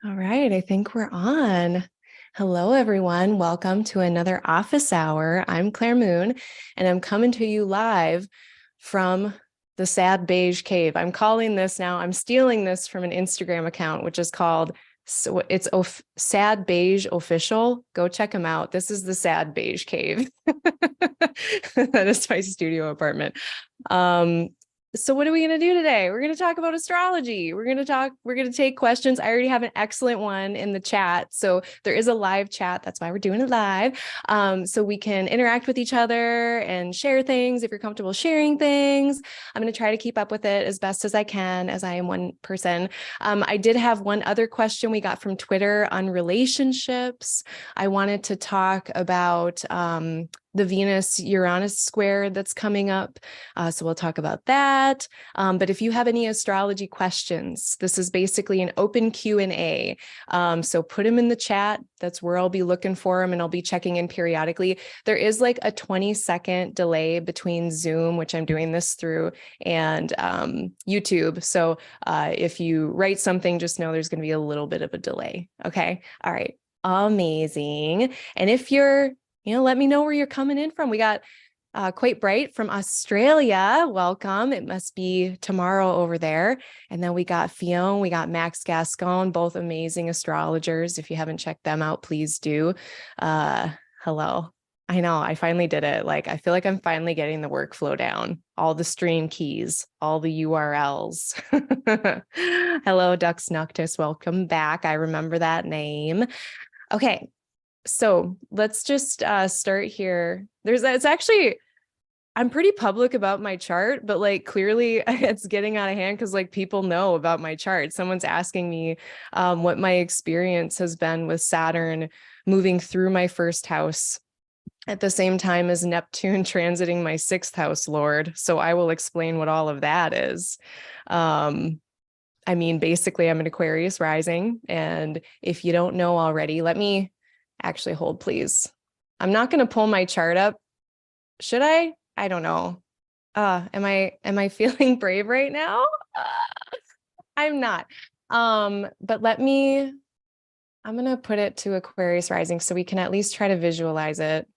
All right, I think we're on. Hello, everyone. Welcome to another office hour. I'm Claire Moon, and I'm coming to you live from the Sad Beige Cave. I'm calling this now, I'm stealing this from an Instagram account, which is called Sad Beige Official. Go check them out. This is the Sad Beige Cave. That is my studio apartment. So what are we going to do today? We're going to talk about astrology. We're going to take questions. I already have an excellent one in the chat. So there is a live chat. That's why we're doing it live. So we can interact with each other and share things if you're comfortable sharing things. I'm going to try to keep up with it as best as I can, as I am one person. I did have one other question we got from Twitter on relationships. I wanted to talk about the Venus-Uranus square that's coming up. So we'll talk about that. But if you have any astrology questions, this is basically an open Q&A. So put them in the chat. That's where I'll be looking for them, and I'll be checking in periodically. There is like a 20-second delay between Zoom, which I'm doing this through, and YouTube. So if you write something, just know there's going to be a little bit of a delay. Okay. All right. Amazing. And if you're let me know where you're coming in from. We got Quite Bright from Australia. Welcome. It must be tomorrow over there. And then we got Fiona, we got Max Gascon, both amazing astrologers. If you haven't checked them out, please do. Hello. I know, I finally did it. Like, I feel like I'm finally getting the workflow down. All the stream keys, all the URLs. Hello, Dux Noctis. Welcome back. I remember that name. Okay. So let's just start here. It's actually, I'm pretty public about my chart, but like clearly it's getting out of hand because like people know about my chart. Someone's asking me what my experience has been with Saturn moving through my first house at the same time as Neptune transiting my sixth house lord. So I will explain what all of that is. I mean, basically I'm an Aquarius rising. And if you don't know already, let me actually hold, please. I'm not going to pull my chart up. Should I? I don't know. Am I feeling brave right now? I'm not. But I'm going to put it to Aquarius rising so we can at least try to visualize it.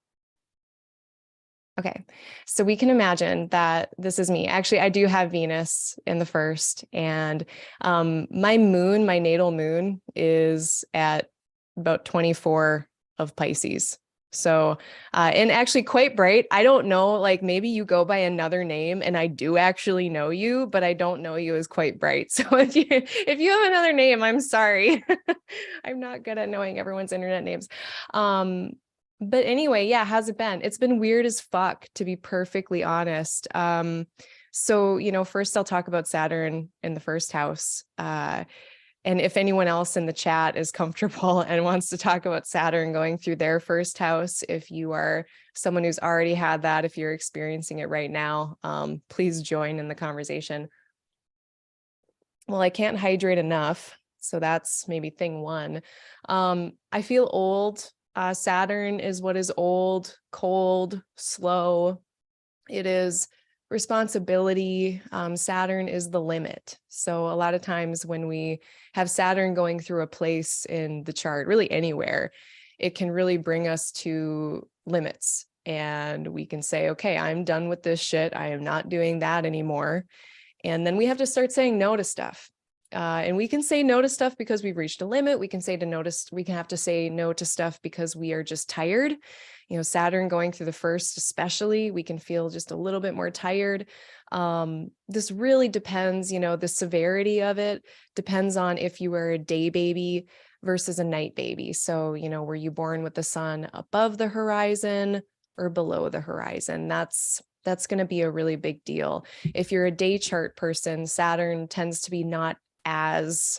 Okay, so we can imagine that this is me. Actually, I do have Venus in the first, and my natal moon is at about 24 of Pisces. So, and actually Quite Bright. I don't know, like maybe you go by another name and I do actually know you, but I don't know you as Quite Bright. So if you have another name, I'm sorry. I'm not good at knowing everyone's internet names. But anyway, yeah, how's it been? It's been weird as fuck, to be perfectly honest. So, first I'll talk about Saturn in the first house. And if anyone else in the chat is comfortable and wants to talk about Saturn going through their first house, if you are someone who's already had that, if you're experiencing it right now, please join in the conversation. Well, I can't hydrate enough. So that's maybe thing one. I feel old. Saturn is what is old, cold, slow. It is responsibility. Saturn is the limit. So a lot of times when we have Saturn going through a place in the chart, really anywhere, it can really bring us to limits. And we can say, okay, I'm done with this shit. I am not doing that anymore. And then we have to start saying no to stuff. And we can say no to stuff because we've reached a limit. We can have to say no to stuff because we are just tired. Saturn going through the first, especially, we can feel just a little bit more tired. This really depends, the severity of it depends on if you were a day baby versus a night baby. So, were you born with the sun above the horizon or below the horizon? That's going to be a really big deal. If you're a day chart person, Saturn tends to be not as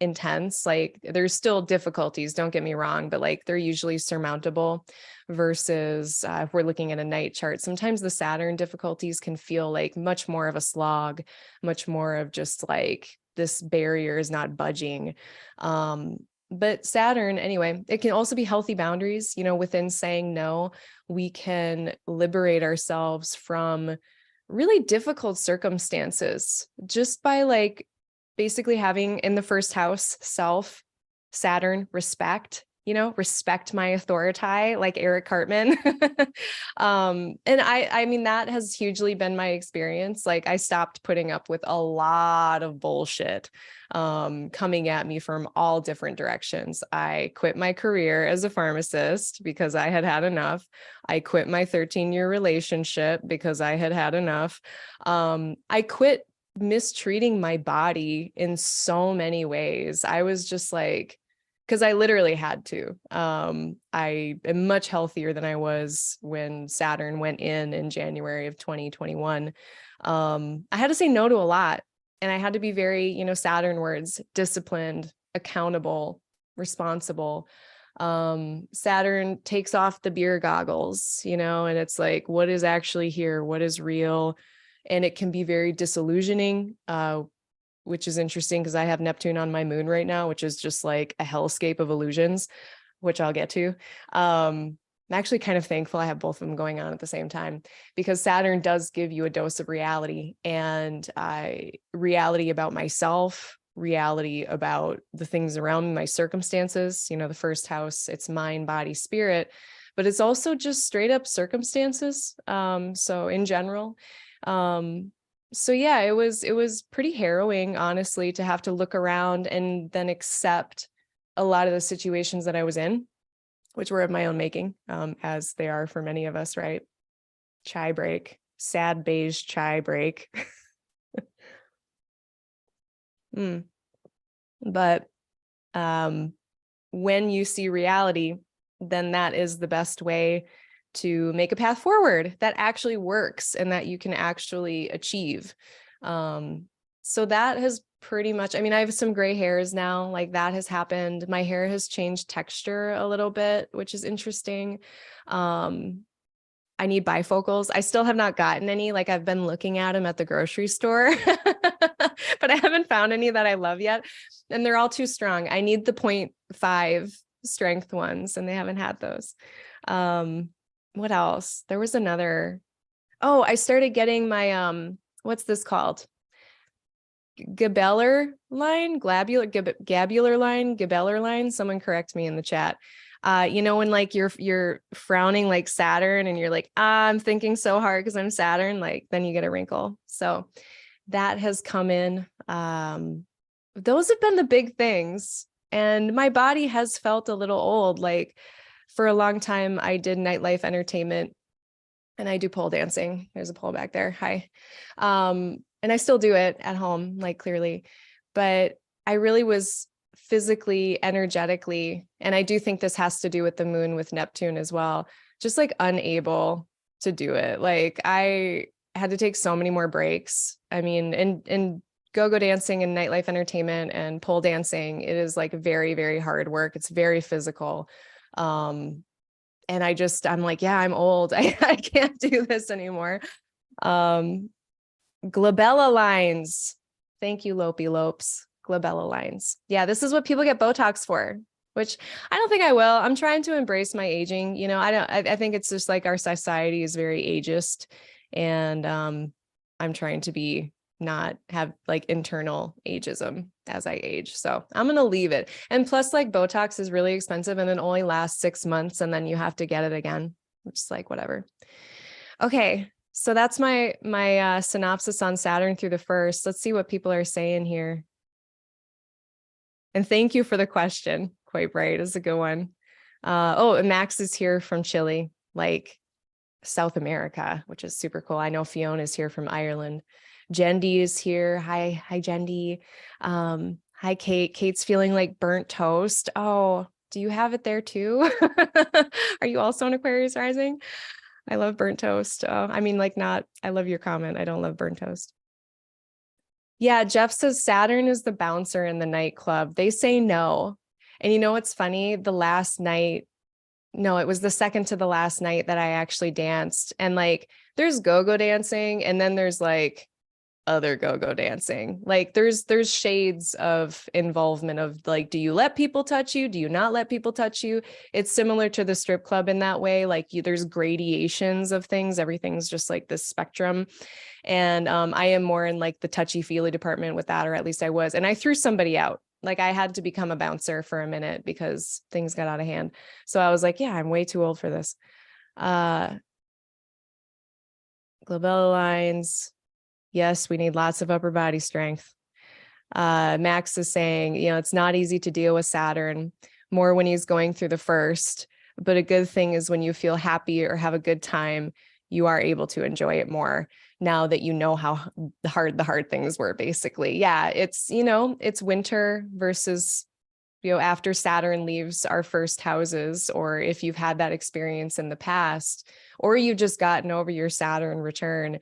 intense. Like there's still difficulties, don't get me wrong, but like they're usually surmountable versus if we're looking at a night chart, sometimes the Saturn difficulties can feel like much more of a slog, much more of just like this barrier is not budging. But Saturn, anyway, it can also be healthy boundaries, within saying no, we can liberate ourselves from really difficult circumstances just by like basically having in the first house self Saturn, respect, respect my authority, like Eric Cartman. And I mean, that has hugely been my experience. Like, I stopped putting up with a lot of bullshit coming at me from all different directions. I quit my career as a pharmacist because I had had enough. I quit my 13-year relationship because I had had enough. I quit mistreating my body in so many ways. I was just like, because I literally had to. I am much healthier than I was when Saturn went in January of 2021. I had to say no to a lot, and I had to be very, Saturn words, disciplined, accountable, responsible. Saturn takes off the beer goggles, and it's like, what is actually here? What is real? And it can be very disillusioning, which is interesting because I have Neptune on my moon right now, which is just like a hellscape of illusions, which I'll get to. I'm actually kind of thankful I have both of them going on at the same time, because Saturn does give you a dose of reality, and reality about myself, reality about the things around me, my circumstances. The first house, it's mind, body, spirit, but it's also just straight up circumstances. So in general, so yeah, it was pretty harrowing, honestly, to have to look around and then accept a lot of the situations that I was in, which were of my own making, as they are for many of us, right? Chai break, sad beige chai break. But when you see reality, then that is the best way to make a path forward that actually works and that you can actually achieve. So that has pretty much, I mean, I have some gray hairs now, like that has happened. My hair has changed texture a little bit, which is interesting. I need bifocals. I still have not gotten any. Like, I've been looking at them at the grocery store, but I haven't found any that I love yet. And they're all too strong. I need the 0.5 strength ones, and they haven't had those. What else? There was another. Oh, I started getting my, what's this called? Gabeller line, gabular line, gabeller line. Someone correct me in the chat. When like you're frowning like Saturn and you're like, I'm thinking so hard because I'm Saturn, like then you get a wrinkle. So that has come in. Those have been the big things. And my body has felt a little old. Like, for a long time, I did nightlife entertainment, and I do pole dancing. There's a pole back there. Hi. And I still do it at home, like, clearly, but I really was physically, energetically, and I do think this has to do with the moon with Neptune as well, just like unable to do it. Like, I had to take so many more breaks. I mean, and go-go dancing and nightlife entertainment and pole dancing, it is like very, very hard work. It's very physical. And I'm like, yeah, I'm old. I can't do this anymore. Glabella lines. Thank you, Lopey Lopes. Glabella lines. Yeah, this is what people get Botox for, which I don't think I will. I'm trying to embrace my aging. I think it's just like our society is very ageist, and I'm trying to not have like internal ageism as I age. So I'm going to leave it. And plus, like, Botox is really expensive and it only lasts 6 months and then you have to get it again, which is like, whatever. Okay. So that's my synopsis on Saturn through the first. Let's see what people are saying here. And thank you for the question. Quite right. It's a good one. And Max is here from Chile, like South America, which is super cool. I know Fiona is here from Ireland. Jendi is here. Hi, Jendi. Hi, Kate. Kate's feeling like burnt toast. Oh, do you have it there too? Are you also an Aquarius rising? I love burnt toast. I love your comment. I don't love burnt toast. Yeah, Jeff says Saturn is the bouncer in the nightclub. They say no. And you know what's funny? The last night, no, it was the second to the last night that I actually danced. And like, there's go-go dancing, and then there's like other go-go dancing. Like, there's shades of involvement of like, do you let people touch you? Do you not let people touch you? It's similar to the strip club in that way. Like, there's gradations of things. Everything's just like this spectrum. And I am more in like the touchy-feely department with that, or at least I was. And I threw somebody out. Like I had to become a bouncer for a minute because things got out of hand. So I was like, yeah, I'm way too old for this. Glabella lines. Yes, we need lots of upper body strength. Max is saying, it's not easy to deal with Saturn, more when he's going through the first, but a good thing is when you feel happy or have a good time, you are able to enjoy it more now that you know how hard the hard things were, basically. Yeah, it's winter versus, after Saturn leaves our first houses, or if you've had that experience in the past, or you've just gotten over your Saturn return,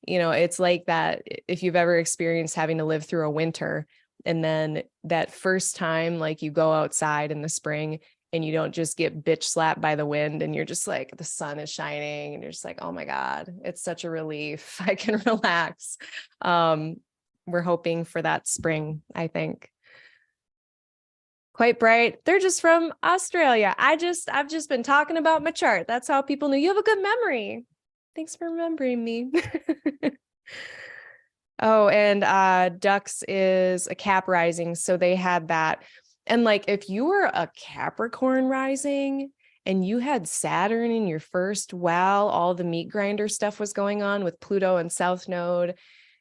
it's like that. If you've ever experienced having to live through a winter, and then that first time, like you go outside in the spring and you don't just get bitch slapped by the wind and you're just like, the sun is shining and you're just like, oh my God, it's such a relief. I can relax. We're hoping for that spring, I think. Quite bright. They're just from Australia. I've just been talking about my chart. That's how people know you have a good memory. Thanks for remembering me. Oh, and Ducks is a Cap rising. So they had that. And like, if you were a Capricorn rising and you had Saturn in your first, while all the meat grinder stuff was going on with Pluto and South Node,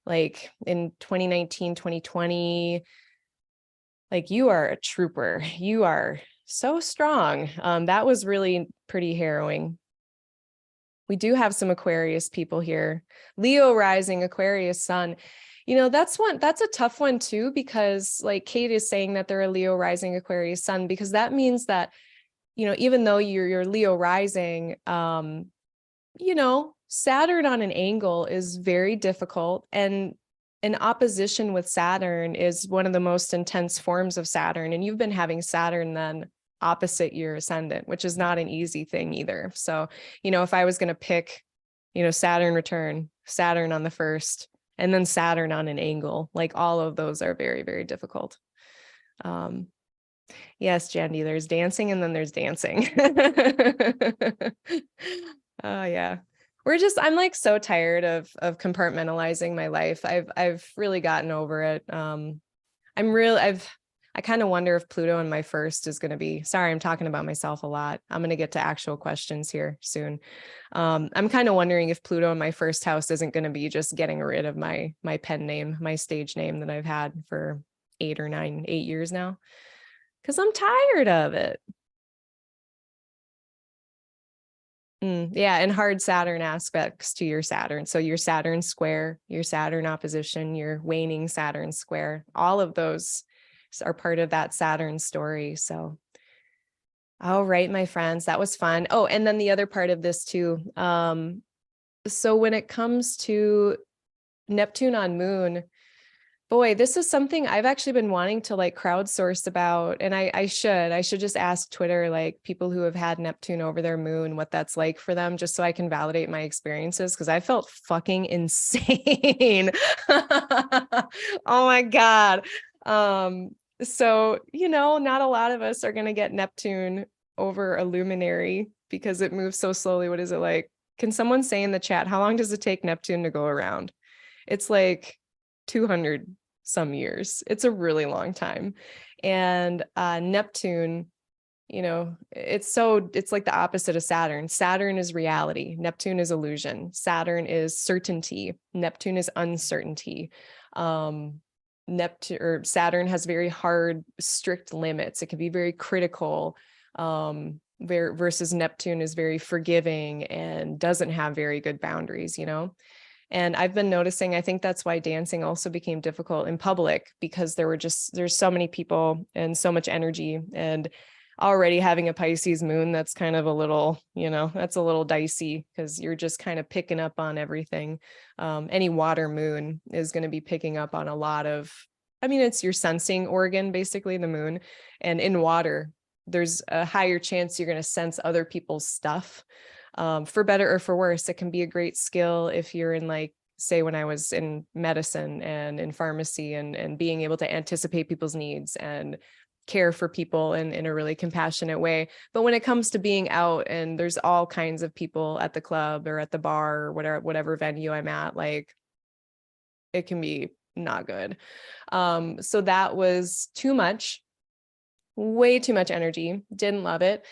like in 2019, 2020, like you are a trooper. You are so strong. That was really pretty harrowing. We do have some Aquarius people here. Leo rising, Aquarius sun. That's a tough one too, because like Kate is saying that they're a Leo rising, Aquarius sun, because that means that, even though you're Leo rising, Saturn on an angle is very difficult, and an opposition with Saturn is one of the most intense forms of Saturn. And you've been having Saturn then opposite your ascendant, which is not an easy thing either. So, if I was going to pick, Saturn return, Saturn on the first, and then Saturn on an angle, like all of those are very, very difficult. Yes, Jandy, there's dancing and then there's dancing. Oh yeah. I'm like so tired of compartmentalizing my life. I've really gotten over it. I kind of wonder if Pluto in my first is going to be, sorry, I'm talking about myself a lot. I'm going to get to actual questions here soon. I'm kind of wondering if Pluto in my first house isn't going to be just getting rid of my pen name, my stage name that I've had for 8 years now, because I'm tired of it. Yeah, and hard Saturn aspects to your Saturn. So your Saturn square, your Saturn opposition, your waning Saturn square, all of those are part of that Saturn story. So, all right, my friends, that was fun. Oh, and then the other part of this too. So when it comes to Neptune on Moon, boy, this is something I've actually been wanting to like crowdsource about. And I should just ask Twitter, like people who have had Neptune over their moon, what that's like for them, just so I can validate my experiences. Cause I felt fucking insane. Oh my God. So, not a lot of us are going to get Neptune over a luminary because it moves so slowly. What is it like? Can someone say in the chat, how long does it take Neptune to go around? It's like 200 some years. It's a really long time. And Neptune, it's like the opposite of Saturn. Saturn is reality. Neptune is illusion. Saturn is certainty. Neptune is uncertainty. Saturn has very hard, strict limits. It can be very critical. Versus Neptune is very forgiving and doesn't have very good boundaries, And I've been noticing, I think that's why dancing also became difficult in public, because there's so many people and so much energy, and already having a Pisces moon, that's kind of a little, that's a little dicey because you're just kind of picking up on everything. Any water moon is going to be picking up on a lot of, it's your sensing organ, basically the moon. And in water, there's a higher chance you're going to sense other people's stuff. For better or for worse. It can be a great skill if you're in, like, say when I was in medicine and in pharmacy, and being able to anticipate people's needs and care for people in a really compassionate way. But when it comes to being out and there's all kinds of people at the club or at the bar or whatever venue I'm at, like, it can be not good. So that was too much, way too much energy. Didn't love it.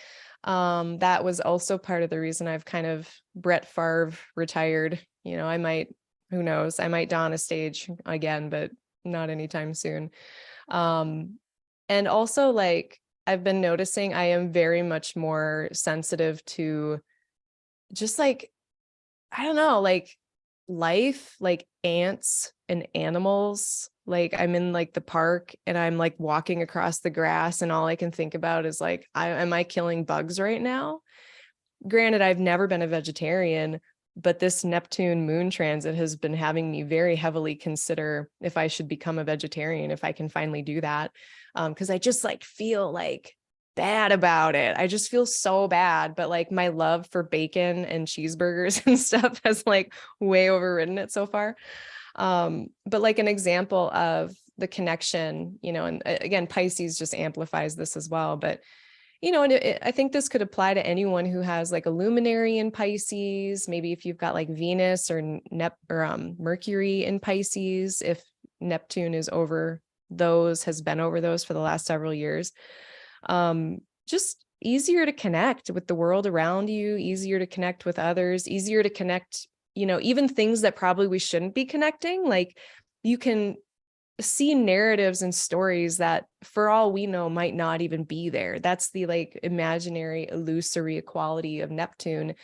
That was also part of the reason I've kind of Brett Favre retired. You know, I might, who knows, I might don a stage again, but not anytime soon. And also, like, I've been noticing I am very much more sensitive to just like, I don't know, like life, like ants and animals. Like I'm in like the park and I'm like walking across the grass and all I can think about is like, am I killing bugs right now? Granted, I've never been a vegetarian, but this Neptune moon transit has been having me very heavily consider if I should become a vegetarian, if I can finally do that. Because I just like feel like bad about it. I just feel so bad. But like my love for bacon and cheeseburgers and stuff has like way overridden it so far. But like an example of the connection, you know, and again, Pisces just amplifies this as well. But you know, and I think this could apply to anyone who has like a luminary in Pisces. Maybe if you've got like Venus or Mercury in Pisces, if Neptune is over those, has been over those for the last several years. Just easier to connect with the world around you, easier to connect with others, easier to connect, you know, even things that probably we shouldn't be connecting. Like you can see narratives and stories that for all we know might not even be there. That's the like imaginary illusory equality of Neptune.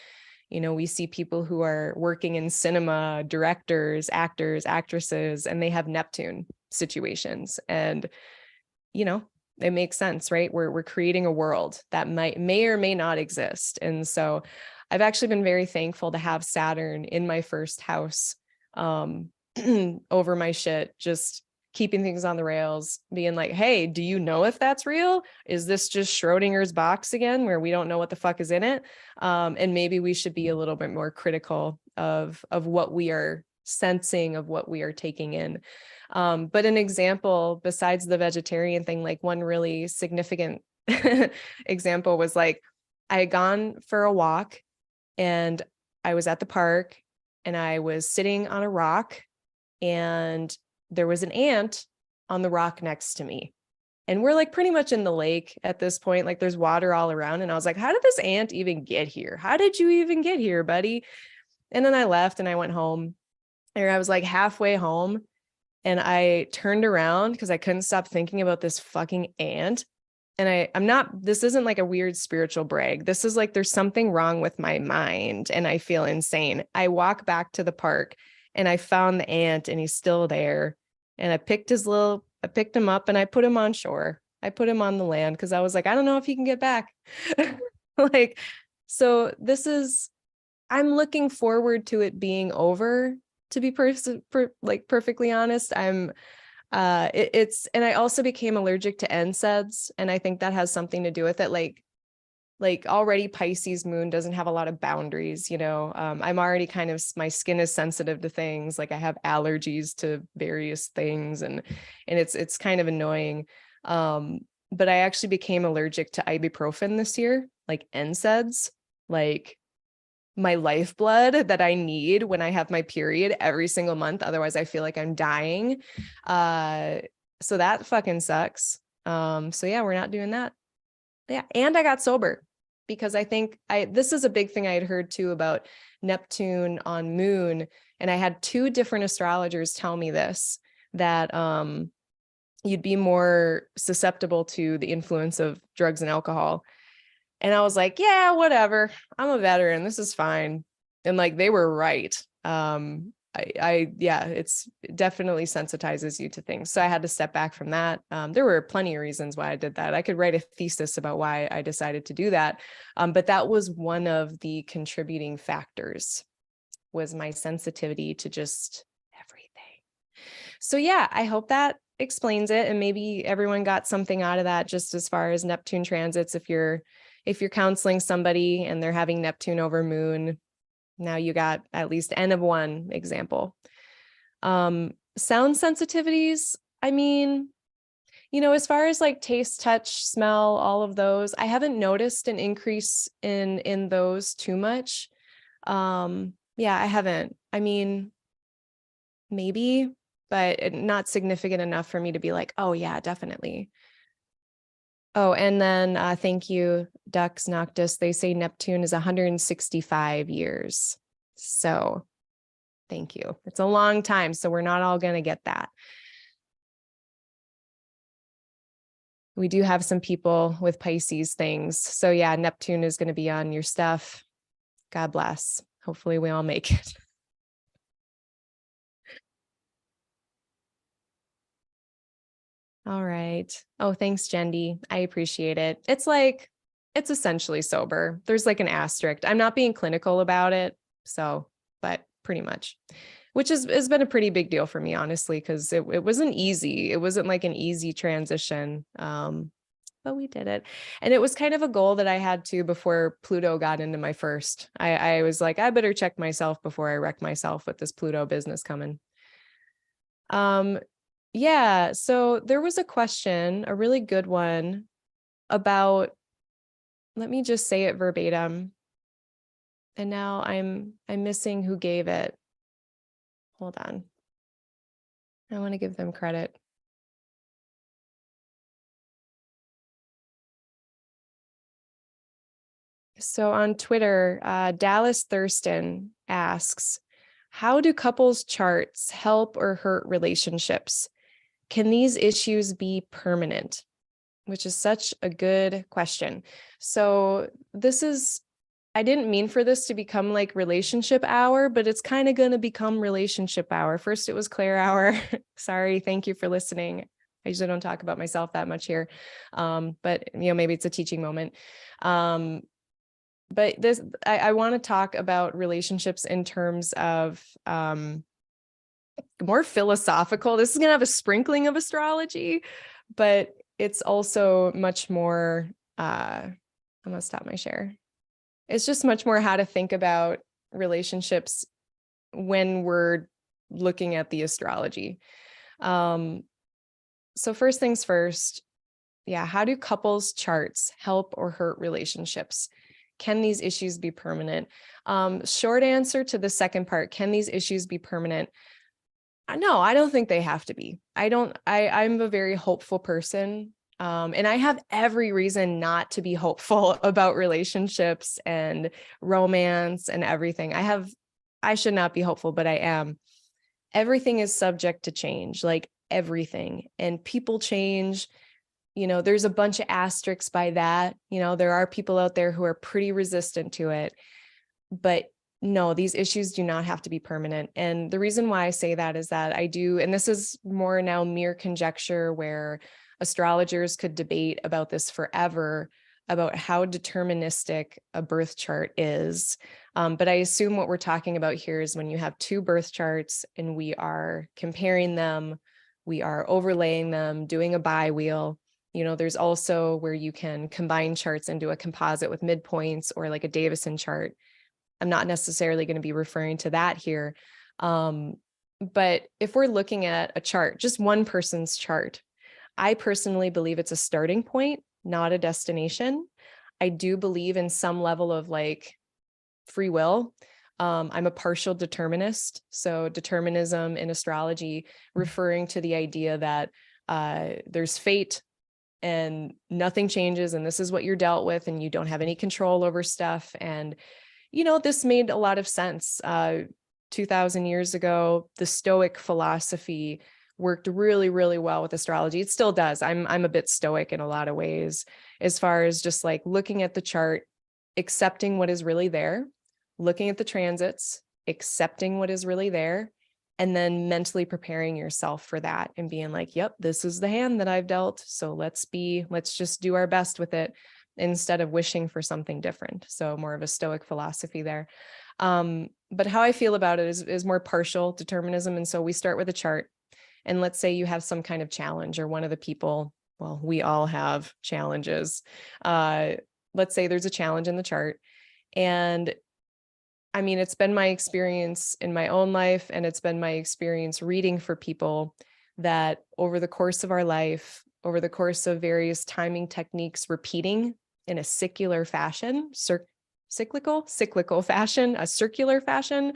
You know, we see people who are working in cinema, directors, actors, actresses, and they have Neptune situations. And, you know, it makes sense, right? We're creating a world that may or may not exist. And so I've actually been very thankful to have Saturn in my first house over my shit, just keeping things on the rails, being like, hey, do you know if that's real? Is this just Schrodinger's box again, where we don't know what the fuck is in it? And maybe we should be a little bit more critical of what we are sensing, of what we are taking in. But an example besides the vegetarian thing, like one really significant example was like, I had gone for a walk and I was at the park and I was sitting on a rock and there was an ant on the rock next to me. And we're like pretty much in the lake at this point. Like there's water all around. And I was like, how did this ant even get here? How did you even get here, buddy? And then I left and I went home. And I was like halfway home. And I turned around because I couldn't stop thinking about this fucking ant. And I'm not, this isn't like a weird spiritual brag. This is like, there's something wrong with my mind and I feel insane. I walk back to the park and I found the ant and he's still there. And I picked him up and I put him on shore. I put him on the land because I was like, I don't know if he can get back. Like, so I'm looking forward to it being over, to be perfectly honest. And I also became allergic to NSAIDs. And I think that has something to do with it. Like already Pisces moon doesn't have a lot of boundaries, you know. I'm already kind of, my skin is sensitive to things. Like I have allergies to various things and it's kind of annoying. But I actually became allergic to ibuprofen this year, like NSAIDs, like my lifeblood that I need when I have my period every single month. Otherwise I feel like I'm dying. So that fucking sucks. So yeah, we're not doing that. Yeah. And I got sober because I think this is a big thing I had heard too about Neptune on moon. And I had two different astrologers tell me this, that you'd be more susceptible to the influence of drugs and alcohol. And I was like, yeah, whatever. I'm a veteran. This is fine. And like, they were right. Yeah, it definitely sensitizes you to things. So I had to step back from that. There were plenty of reasons why I did that. I could write a thesis about why I decided to do that. But that was one of the contributing factors, was my sensitivity to just everything. So yeah, I hope that explains it. And maybe everyone got something out of that, just as far as Neptune transits. If you're counseling somebody and they're having Neptune over moon, now you got at least N of one example. Sound sensitivities. I mean, you know, as far as like taste, touch, smell, all of those, I haven't noticed an increase in those too much. Yeah, I haven't. I mean, maybe but not significant enough for me to be like, oh yeah, definitely. Oh, and then thank you, Dux Noctis. They say Neptune is 165 years. So thank you. It's a long time, so we're not all going to get that. We do have some people with Pisces things. So yeah, Neptune is going to be on your stuff. God bless. Hopefully we all make it. All right. Oh, thanks, Jendi. I appreciate it. It's essentially sober. There's like an asterisk. I'm not being clinical about it. So, but pretty much, which has been a pretty big deal for me, honestly, because it wasn't easy. It wasn't like an easy transition. But we did it. And it was kind of a goal that I had to before Pluto got into my first. I was like, I better check myself before I wreck myself with this Pluto business coming. Yeah, so there was a question, a really good one about, let me just say it verbatim. And now I'm missing who gave it. Hold on. I want to give them credit. So on Twitter, Dallas Thurston asks, how do couples charts help or hurt relationships? Can these issues be permanent? Which is such a good question. So I didn't mean for this to become like relationship hour, but it's kind of going to become relationship hour. First, it was Claire hour. Sorry. Thank you for listening. I usually don't talk about myself that much here. But maybe it's a teaching moment. But I want to talk about relationships in terms of more philosophical. This is going to have a sprinkling of astrology, but it's also much more, I'm going to stop my share. It's just much more how to think about relationships when we're looking at the astrology. So first things first, yeah, how do couples charts help or hurt relationships? Can these issues be permanent? Short answer to the second part, can these issues be permanent? No, I don't think they have to be. I'm a very hopeful person. And I have every reason not to be hopeful about relationships and romance and everything. I should not be hopeful, but I am. Everything is subject to change, like everything. And people change. There's a bunch of asterisks by that. There are people out there who are pretty resistant to it. But no, these issues do not have to be permanent. And the reason why I say that is that I do, and this is more now mere conjecture where astrologers could debate about this forever, about how deterministic a birth chart is. But I assume what we're talking about here is when you have two birth charts and we are comparing them, we are overlaying them, doing a bi-wheel. There's also where you can combine charts into a composite with midpoints or like a Davison chart. I'm not necessarily going to be referring to that here. But if we're looking at a chart, just one person's chart, I personally believe it's a starting point, not a destination. I do believe in some level of like free will. I'm a partial determinist. So determinism in astrology, referring to the idea that there's fate and nothing changes and this is what you're dealt with and you don't have any control over stuff. And this made a lot of sense. 2,000 years ago, the Stoic philosophy worked really, really well with astrology. It still does. I'm a bit Stoic in a lot of ways, as far as just like looking at the chart, accepting what is really there, looking at the transits, accepting what is really there, and then mentally preparing yourself for that and being like, yep, this is the hand that I've dealt. So let's just do our best with it, instead of wishing for something different. So more of a Stoic philosophy there. But how I feel about it is more partial determinism. And so we start with a chart. And let's say you have some kind of challenge, or one of the people, well, we all have challenges. Let's say there's a challenge in the chart. And I mean, it's been my experience in my own life, and it's been my experience reading for people that over the course of our life, over the course of various timing techniques, repeating in a cyclical fashion, a circular fashion,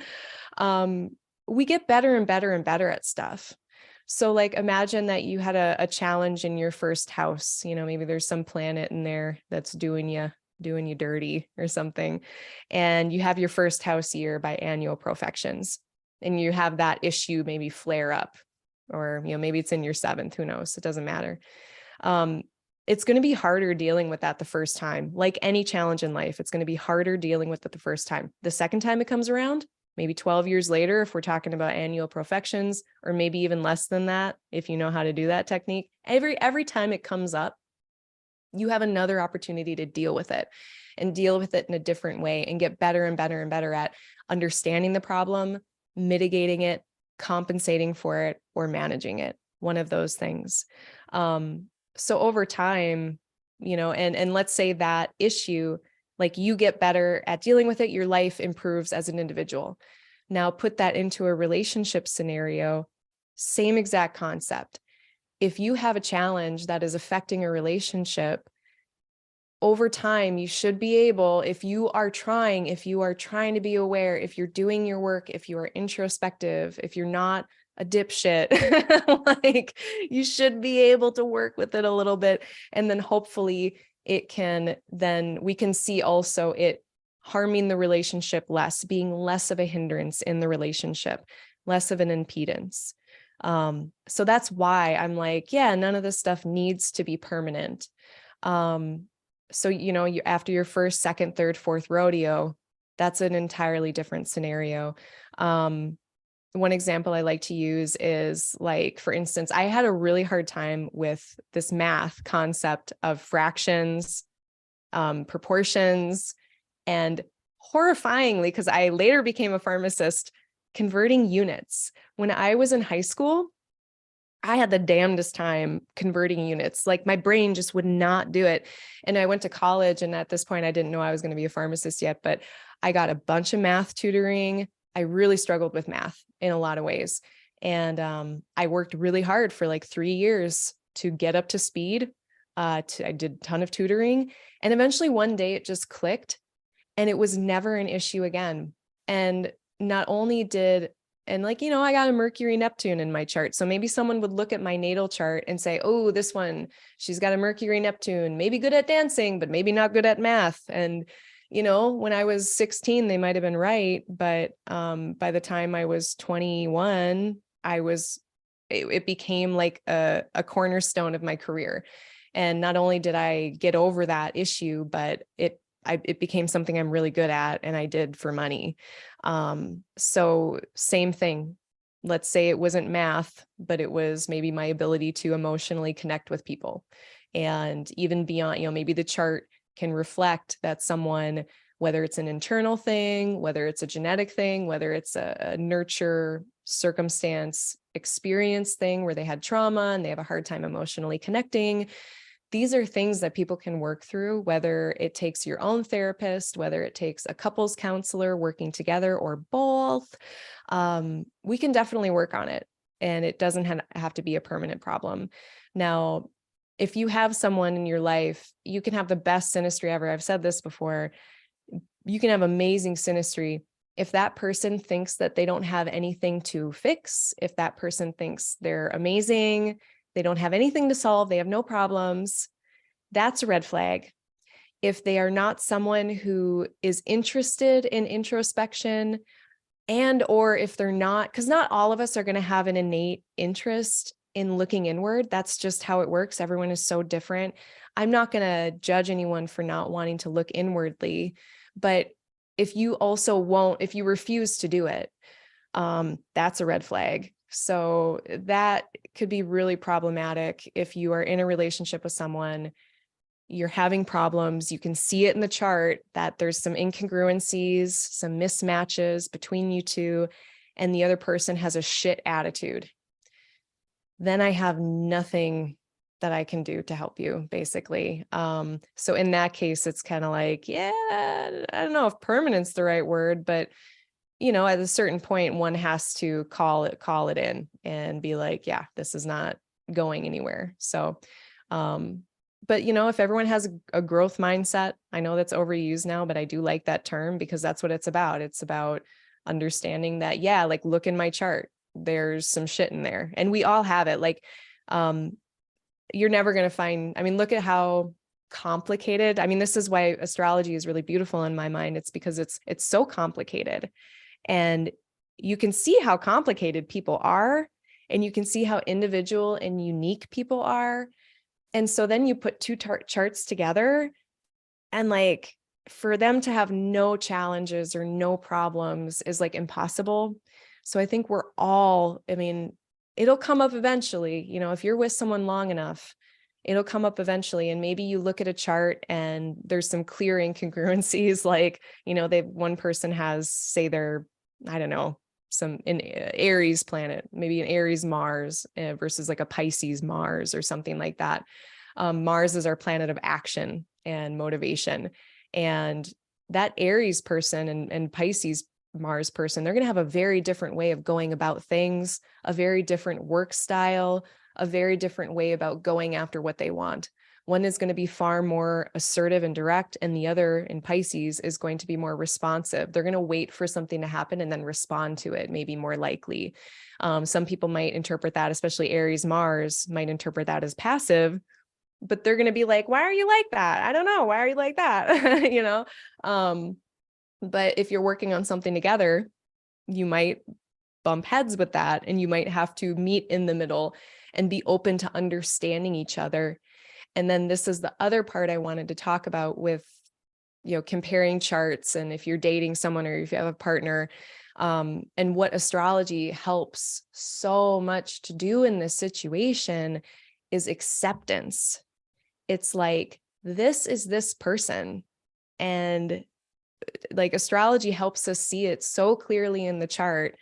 we get better and better and better at stuff. So like imagine that you had a challenge in your first house. Maybe there's some planet in there that's doing you dirty or something. And you have your first house year by annual profections. And you have that issue maybe flare up, or maybe it's in your seventh, who knows? It doesn't matter. It's going to be harder dealing with that the first time. Like any challenge in life, it's going to be harder dealing with it the first time. The second time it comes around, maybe 12 years later, if we're talking about annual profections, or maybe even less than that, if you know how to do that technique, every time it comes up, you have another opportunity to deal with it and deal with it in a different way and get better and better and better at understanding the problem, mitigating it, compensating for it, or managing it. One of those things. So over time, and let's say that issue, like you get better at dealing with it, your life improves as an individual. Now put that into a relationship scenario, same exact concept. If you have a challenge that is affecting a relationship, over time, you should be able, if you are trying to be aware, if you're doing your work, if you are introspective, if you're not a dipshit, like you should be able to work with it a little bit. And then hopefully we can see also it harming the relationship less, being less of a hindrance in the relationship, less of an impedance. So that's why I'm like, yeah, none of this stuff needs to be permanent. So, you after your first, second, third, fourth rodeo, that's an entirely different scenario. One example I like to use is like, for instance, I had a really hard time with this math concept of fractions, proportions, and horrifyingly, because I later became a pharmacist, converting units. When I was in high school, I had the damnedest time converting units. Like my brain just would not do it. And I went to college, and at this point, I didn't know I was going to be a pharmacist yet, but I got a bunch of math tutoring. I really struggled with math in a lot of ways. And I worked really hard for like 3 years to get up to speed. I did a ton of tutoring. And eventually one day it just clicked, and it was never an issue again. And not only I got a Mercury Neptune in my chart. So maybe someone would look at my natal chart and say, oh, this one, she's got a Mercury Neptune, maybe good at dancing, but maybe not good at math. And, when I was 16, they might've been right. But by the time I was 21, it became like a cornerstone of my career. And not only did I get over that issue, but it became something I'm really good at, and I did for money. So same thing. Let's say it wasn't math, but it was maybe my ability to emotionally connect with people. And even beyond, maybe the chart can reflect that someone, whether it's an internal thing, whether it's a genetic thing, whether it's a nurture, circumstance, experience thing where they had trauma and they have a hard time emotionally connecting. These are things that people can work through, whether it takes your own therapist, whether it takes a couples counselor working together, or both. We can definitely work on it, and it doesn't have to be a permanent problem. Now, if you have someone in your life, you can have the best synastry ever. I've said this before. You can have amazing synastry. If that person thinks that they don't have anything to fix, if that person thinks they're amazing, they don't have anything to solve, they have no problems, that's a red flag. If they are not someone who is interested in introspection, or if they're not, because not all of us are going to have an innate interest in looking inward. That's just how it works. Everyone is so different. I'm not going to judge anyone for not wanting to look inwardly, but if you refuse to do it, that's a red flag. So that could be really problematic if you are in a relationship with someone, you're having problems, you can see it in the chart that there's some incongruencies, some mismatches between you two, and the other person has a shit attitude. Then I have nothing that I can do to help you, basically. So in that case, it's kind of like, yeah, I don't know if permanent's the right word, but at a certain point, one has to call it in and be like, yeah, this is not going anywhere. So, but if everyone has a growth mindset, I know that's overused now, but I do like that term because that's what it's about. It's about understanding that, yeah, like look in my chart. there's some shit in there, and we all have it. Like, you're never going to find, I mean, look at how complicated. I mean, this is why astrology is really beautiful in my mind. It's because it's so complicated, and you can see how complicated people are, and you can see how individual and unique people are. And so then you put two charts together, and like for them to have no challenges or no problems is like impossible. So I think we're all, I mean, it'll come up eventually. You know, if you're with someone long enough, it'll come up eventually. And maybe you look at a chart and there's some clear incongruencies. Like, you know, one person has, say they're, I don't know, some in Aries planet, maybe an Aries Mars versus like a Pisces Mars or something like that. Mars is our planet of action and motivation. And that Aries person and Pisces Mars person, they're going to have a very different way of going about things, a very different work style, a very different way about going after what they want. One is going to be far more assertive and direct, and the other in Pisces is going to be more responsive. They're going to wait for something to happen and then respond to it, maybe more likely. Some people might interpret that, especially Aries Mars, might interpret that as passive, but they're going to be like, why are you like that? I don't know. Why are you like that? You know? But if you're working on something together, you might bump heads with that, and you might have to meet in the middle and be open to understanding each other. And then this is the other part I wanted to talk about with, you know, comparing charts, and if you're dating someone or if you have a partner, and what astrology helps so much to do in this situation is acceptance. It's like, this is this person. And like astrology helps us see it so clearly in the chart.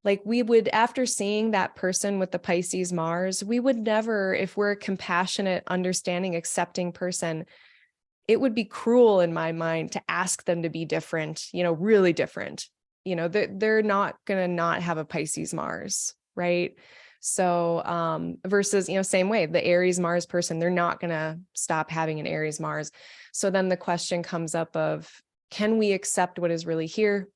Like we would, after seeing that person with the Pisces Mars, we would never, if we're a compassionate, understanding, accepting person, it would be cruel in my mind to ask them to be different, you know, really different. You know, they're not going to not have a Pisces Mars, right? So versus, you know, same way, the Aries Mars person, they're not going to stop having an Aries Mars. So then the question comes up of, can we accept what is really here?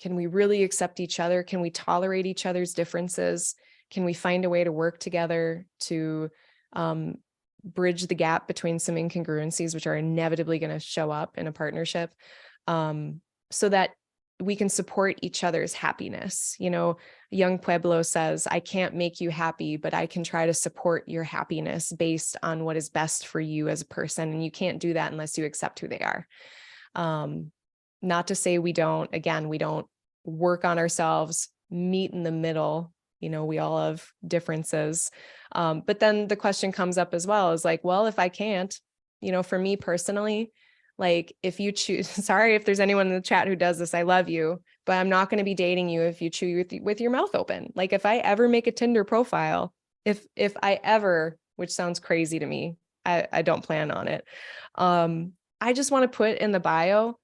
Can we really accept each other? Can we tolerate each other's differences? Can we find a way to work together to bridge the gap between some incongruencies, which are inevitably going to show up in a partnership, so that we can support each other's happiness? You know, young Pueblo says, I can't make you happy, but I can try to support your happiness based on what is best for you as a person. And you can't do that unless you accept who they are. Not to say we don't work on ourselves, meet in the middle. You know, we all have differences. But then the question comes up as well, is like, well, if I can't, you know, for me personally, like if you choose, sorry, if there's anyone in the chat who does this, I love you, but I'm not going to be dating you if you chew with your mouth open. Like if I ever make a Tinder profile, if I ever, which sounds crazy to me, I don't plan on it. I just want to put in the bio,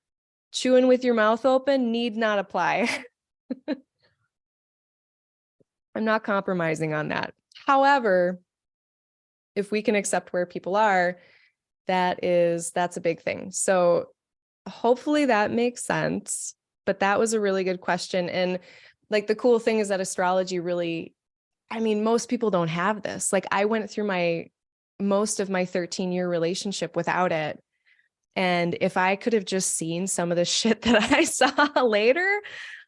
chewing with your mouth open need not apply. I'm not compromising on that. However, if we can accept where people are, that's a big thing. So hopefully that makes sense, but that was a really good question. And like the cool thing is that astrology really, I mean, most people don't have this. Like I went through most of my 13-year relationship without it. And if I could have just seen some of the shit that I saw later,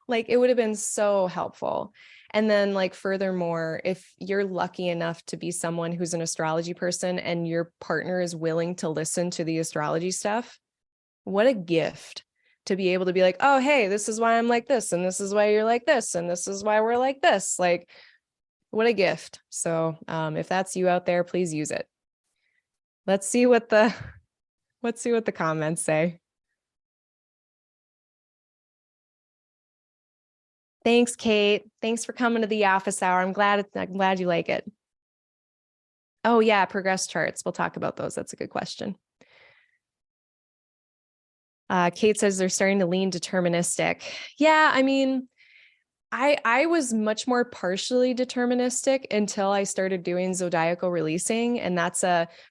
like it would have been so helpful. And then like, furthermore, if you're lucky enough to be someone who's an astrology person and your partner is willing to listen to the astrology stuff, what a gift to be able to be like, oh, hey, this is why I'm like this. And this is why you're like this. And this is why we're like this. Like, what a gift. So if that's you out there, please use it. Let's see what the comments say. Thanks, Kate. Thanks for coming to the office hour. I'm glad you like it. Oh yeah, progress charts. We'll talk about those. That's a good question. Kate says they're starting to lean deterministic. Yeah, I mean, I was much more partially deterministic until I started doing zodiacal releasing. And that's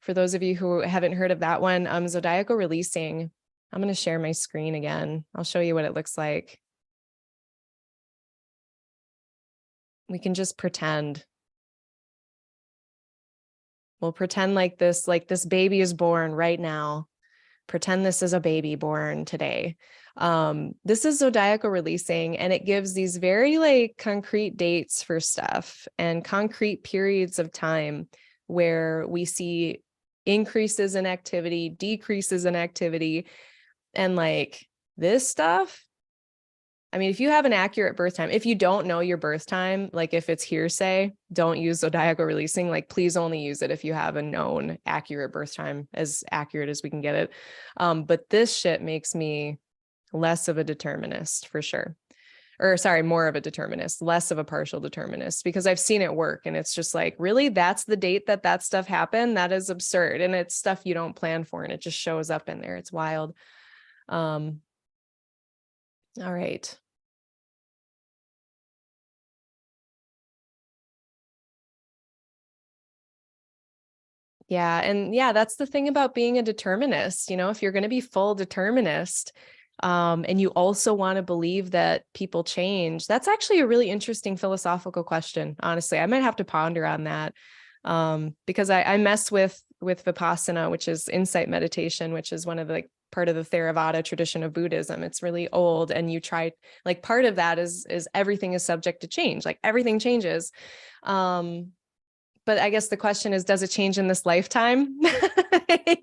for those of you who haven't heard of that one, zodiacal releasing. I'm going to share my screen again. I'll show you what it looks like. we can just pretend. We'll pretend like this baby is born right now. Pretend this is a baby born today. This is zodiacal releasing, and it gives these very like concrete dates for stuff and concrete periods of time where we see increases in activity, decreases in activity, and like this stuff. I mean, if you have an accurate birth time, if you don't know your birth time, like if it's hearsay, don't use zodiacal releasing. Like, please only use it if you have a known accurate birth time, as accurate as we can get it. But this shit makes me less of a determinist for sure. Or sorry, more of a determinist, less of a partial determinist, because I've seen it work. And it's just like, really, that's the date that stuff happened? That is absurd. And it's stuff you don't plan for, and it just shows up in there. It's wild. All right. Yeah. And yeah, that's the thing about being a determinist. You know, if you're going to be full determinist, and you also want to believe that people change, that's actually a really interesting philosophical question. Honestly, I might have to ponder on that. Because I mess with Vipassana, which is insight meditation, which is one of the, like, part of the Theravada tradition of Buddhism. It's really old. And you try, like, part of that is everything is subject to change. Like, everything changes. But I guess the question is, does it change in this lifetime?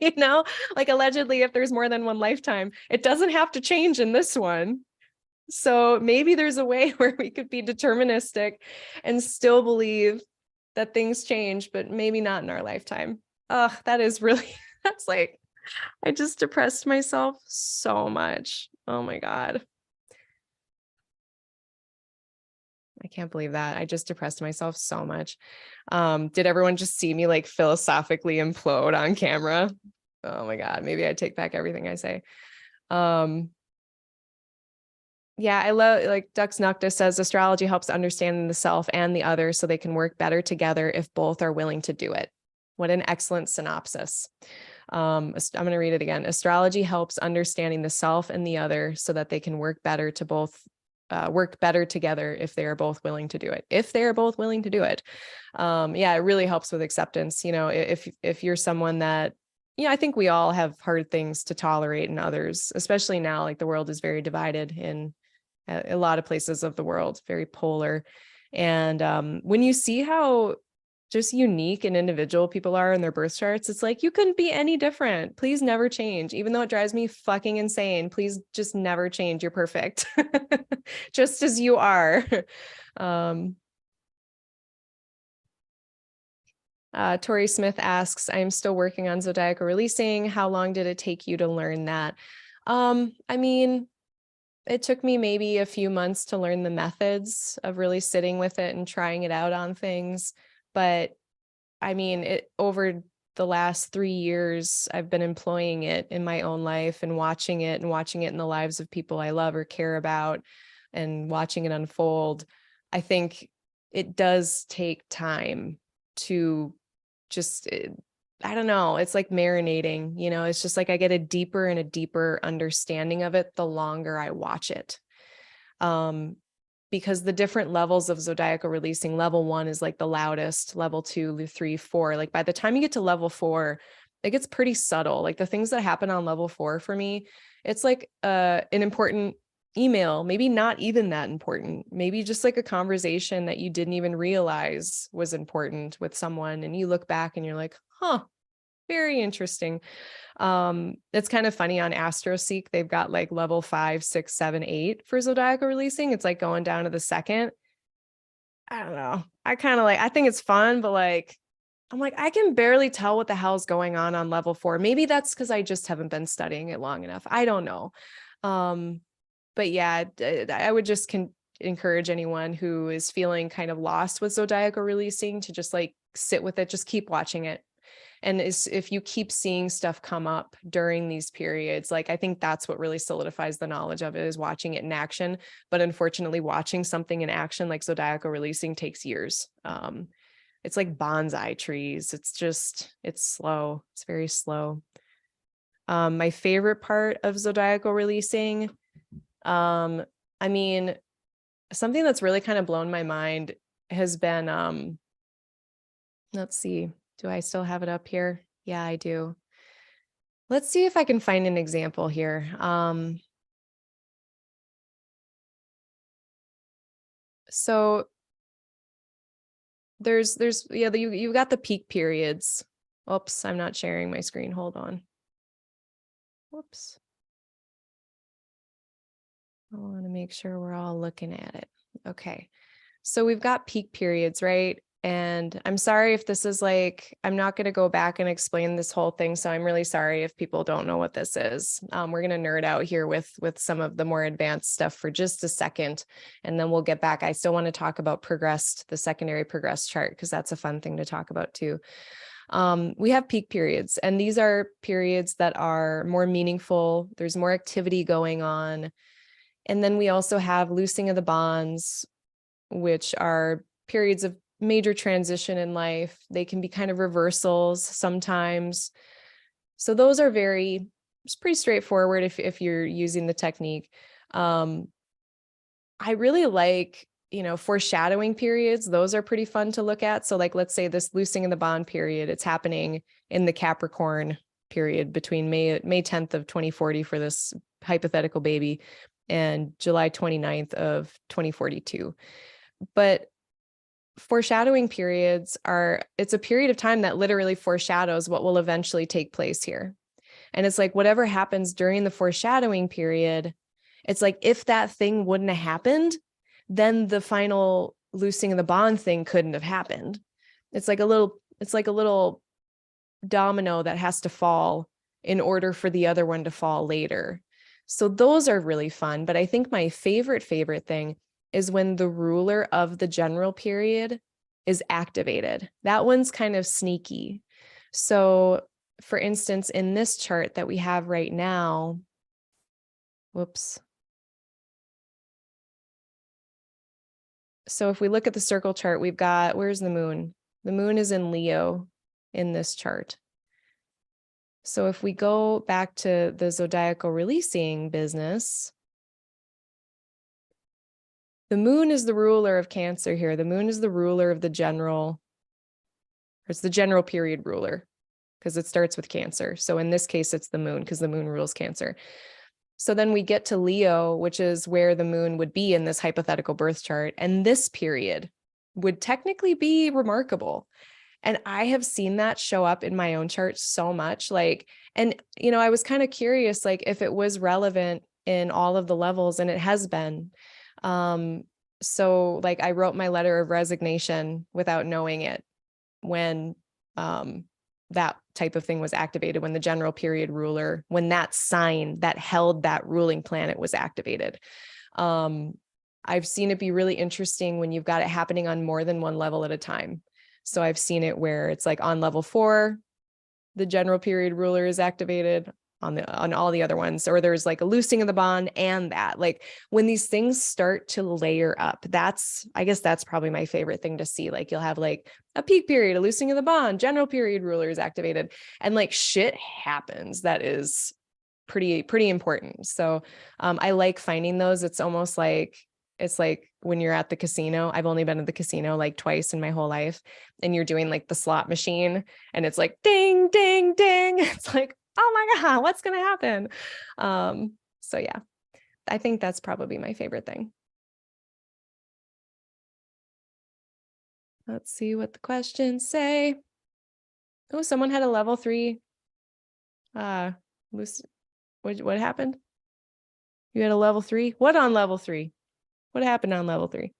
You know, like, allegedly, if there's more than one lifetime, it doesn't have to change in this one. So maybe there's a way where we could be deterministic and still believe that things change, but maybe not in our lifetime. Oh, that is really, that's like, I just depressed myself so much. Oh my God. I can't believe that. I just depressed myself so much. Did everyone just see me like philosophically implode on camera? Oh my God. Maybe I take back everything I say. Yeah, I love, like, Dux Noctis says, astrology helps understand the self and the other so they can work better together if both are willing to do it. What an excellent synopsis. I'm going to read it again. Astrology helps understanding the self and the other so that they can work better together if they are both willing to do it. If they are both willing to do it. Yeah, it really helps with acceptance. You know, if you're someone that, you know, I think we all have hard things to tolerate in others, especially now, like, the world is very divided in a lot of places of the world, very polar. And when you see how just unique and individual people are in their birth charts, it's like, you couldn't be any different. Please never change. Even though it drives me fucking insane, please just never change. You're perfect. Just as you are. Tori Smith asks, I'm still working on zodiacal releasing. How long did it take you to learn that? I mean, it took me maybe a few months to learn the methods of really sitting with it and trying it out on things. But I mean, over the last 3 years, I've been employing it in my own life and watching it in the lives of people I love or care about and watching it unfold. I think it does take time to just, I don't know, it's like marinating, you know, it's just like I get a deeper and a deeper understanding of it the longer I watch it. Because the different levels of zodiacal releasing, level 1 is like the loudest, level 2, 3, 4. Like, by the time you get to level 4, it gets pretty subtle. Like, the things that happen on level 4 for me, it's like an important email, maybe not even that important, maybe just like a conversation that you didn't even realize was important with someone. And you look back and you're like, huh, very interesting. It's kind of funny, on AstroSeek, they've got like level 5, 6, 7, 8 for zodiacal releasing. It's like going down to the second. I don't know. I kind of like, I think it's fun, but like, I'm like, I can barely tell what the hell's going on level 4. Maybe that's because I just haven't been studying it long enough. I don't know. But yeah, I would just encourage anyone who is feeling kind of lost with zodiacal releasing to just like sit with it, just keep watching it. And if you keep seeing stuff come up during these periods, like, I think that's what really solidifies the knowledge of it, is watching it in action. But unfortunately, watching something in action like zodiacal releasing takes years. It's like bonsai trees. It's slow. It's very slow. My favorite part of zodiacal releasing, I mean, something that's really kind of blown my mind has been, let's see, do I still have it up here? Yeah, I do. Let's see if I can find an example here. So you've got the peak periods. Oops, I'm not sharing my screen. Hold on. Whoops. I want to make sure we're all looking at it. Okay. So we've got peak periods, right? And I'm sorry if this is like, I'm not going to go back and explain this whole thing. So I'm really sorry if people don't know what this is. We're going to nerd out here with some of the more advanced stuff for just a second, and then we'll get back. I still want to talk about the secondary progressed chart, because that's a fun thing to talk about too. We have peak periods, and these are periods that are more meaningful. There's more activity going on. And then we also have loosing of the bonds, which are periods of major transition in life. They can be kind of reversals sometimes. So those are it's pretty straightforward if you're using the technique. I really like, foreshadowing periods. Those are pretty fun to look at. So like, let's say this loosing in the bond period, it's happening in the Capricorn period between May 10th of 2040 for this hypothetical baby and July 29th of 2042. But foreshadowing periods it's a period of time that literally foreshadows what will eventually take place here. And it's like, whatever happens during the foreshadowing period, it's like, if that thing wouldn't have happened, then the final loosing of the bond thing couldn't have happened. It's like a little domino that has to fall in order for the other one to fall later. So those are really fun. But I think my favorite thing is when the ruler of the general period is activated. That one's kind of sneaky. So for instance, in this chart that we have right now, whoops. So if we look at the circle chart, we've got, where's the moon? The moon is in Leo in this chart. So if we go back to the zodiacal releasing business, the moon is the ruler of Cancer here. The moon is the ruler of it's the general period ruler, because it starts with Cancer. So in this case, it's the moon, because the moon rules Cancer. So then we get to Leo, which is where the moon would be in this hypothetical birth chart. And this period would technically be remarkable. And I have seen that show up in my own chart so much. And I was kind of curious, if it was relevant in all of the levels, and it has been. So I wrote my letter of resignation without knowing it when that type of thing was activated, when the general period ruler, when that sign that held that ruling planet was activated. I've seen it be really interesting when you've got it happening on more than one level at a time. So I've seen it where it's like on level 4, the general period ruler is activated on all the other ones, or there's like a loosing of the bond, and that when these things start to layer up, I guess that's probably my favorite thing to see. You'll have a peak period, a loosing of the bond, general period ruler is activated, and shit happens that is pretty important. So I like finding those. It's almost it's like when you're at the casino. I've only been at the casino twice in my whole life, and you're doing the slot machine, and it's ding, ding, ding. It's oh my God, what's going to happen? So yeah, I think that's probably my favorite thing. Let's see what the questions say. Oh, someone had a level 3. What happened? You had a level 3? What on level 3? What happened on level 3?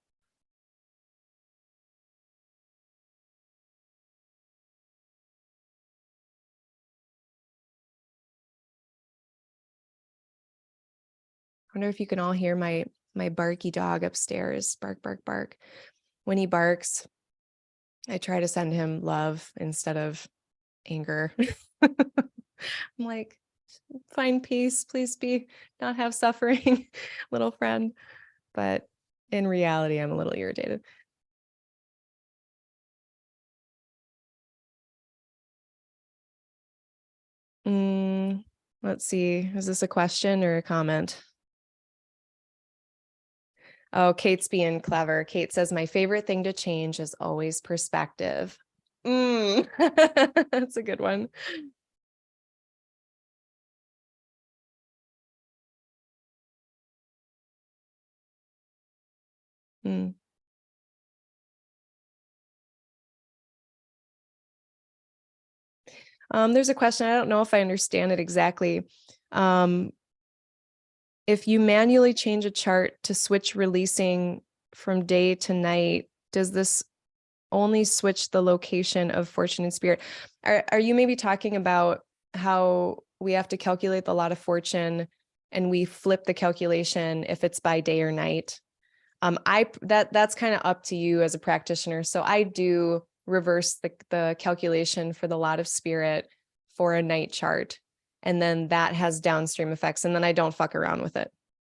I wonder if you can all hear my barky dog upstairs. Bark, bark, bark. When he barks, I try to send him love instead of anger. I'm like, find peace, please not have suffering, little friend. But in reality, I'm a little irritated. Let's see. Is this a question or a comment? Oh, Kate's being clever. Kate says, my favorite thing to change is always perspective. That's a good one. Mm. There's a question. I don't know if I understand it exactly. If you manually change a chart to switch releasing from day to night, does this only switch the location of fortune and spirit? Are you maybe talking about how we have to calculate the lot of fortune and we flip the calculation if it's by day or night? That's kind of up to you as a practitioner. So I do reverse the calculation for the lot of spirit for a night chart. And then that has downstream effects. And then I don't fuck around with it.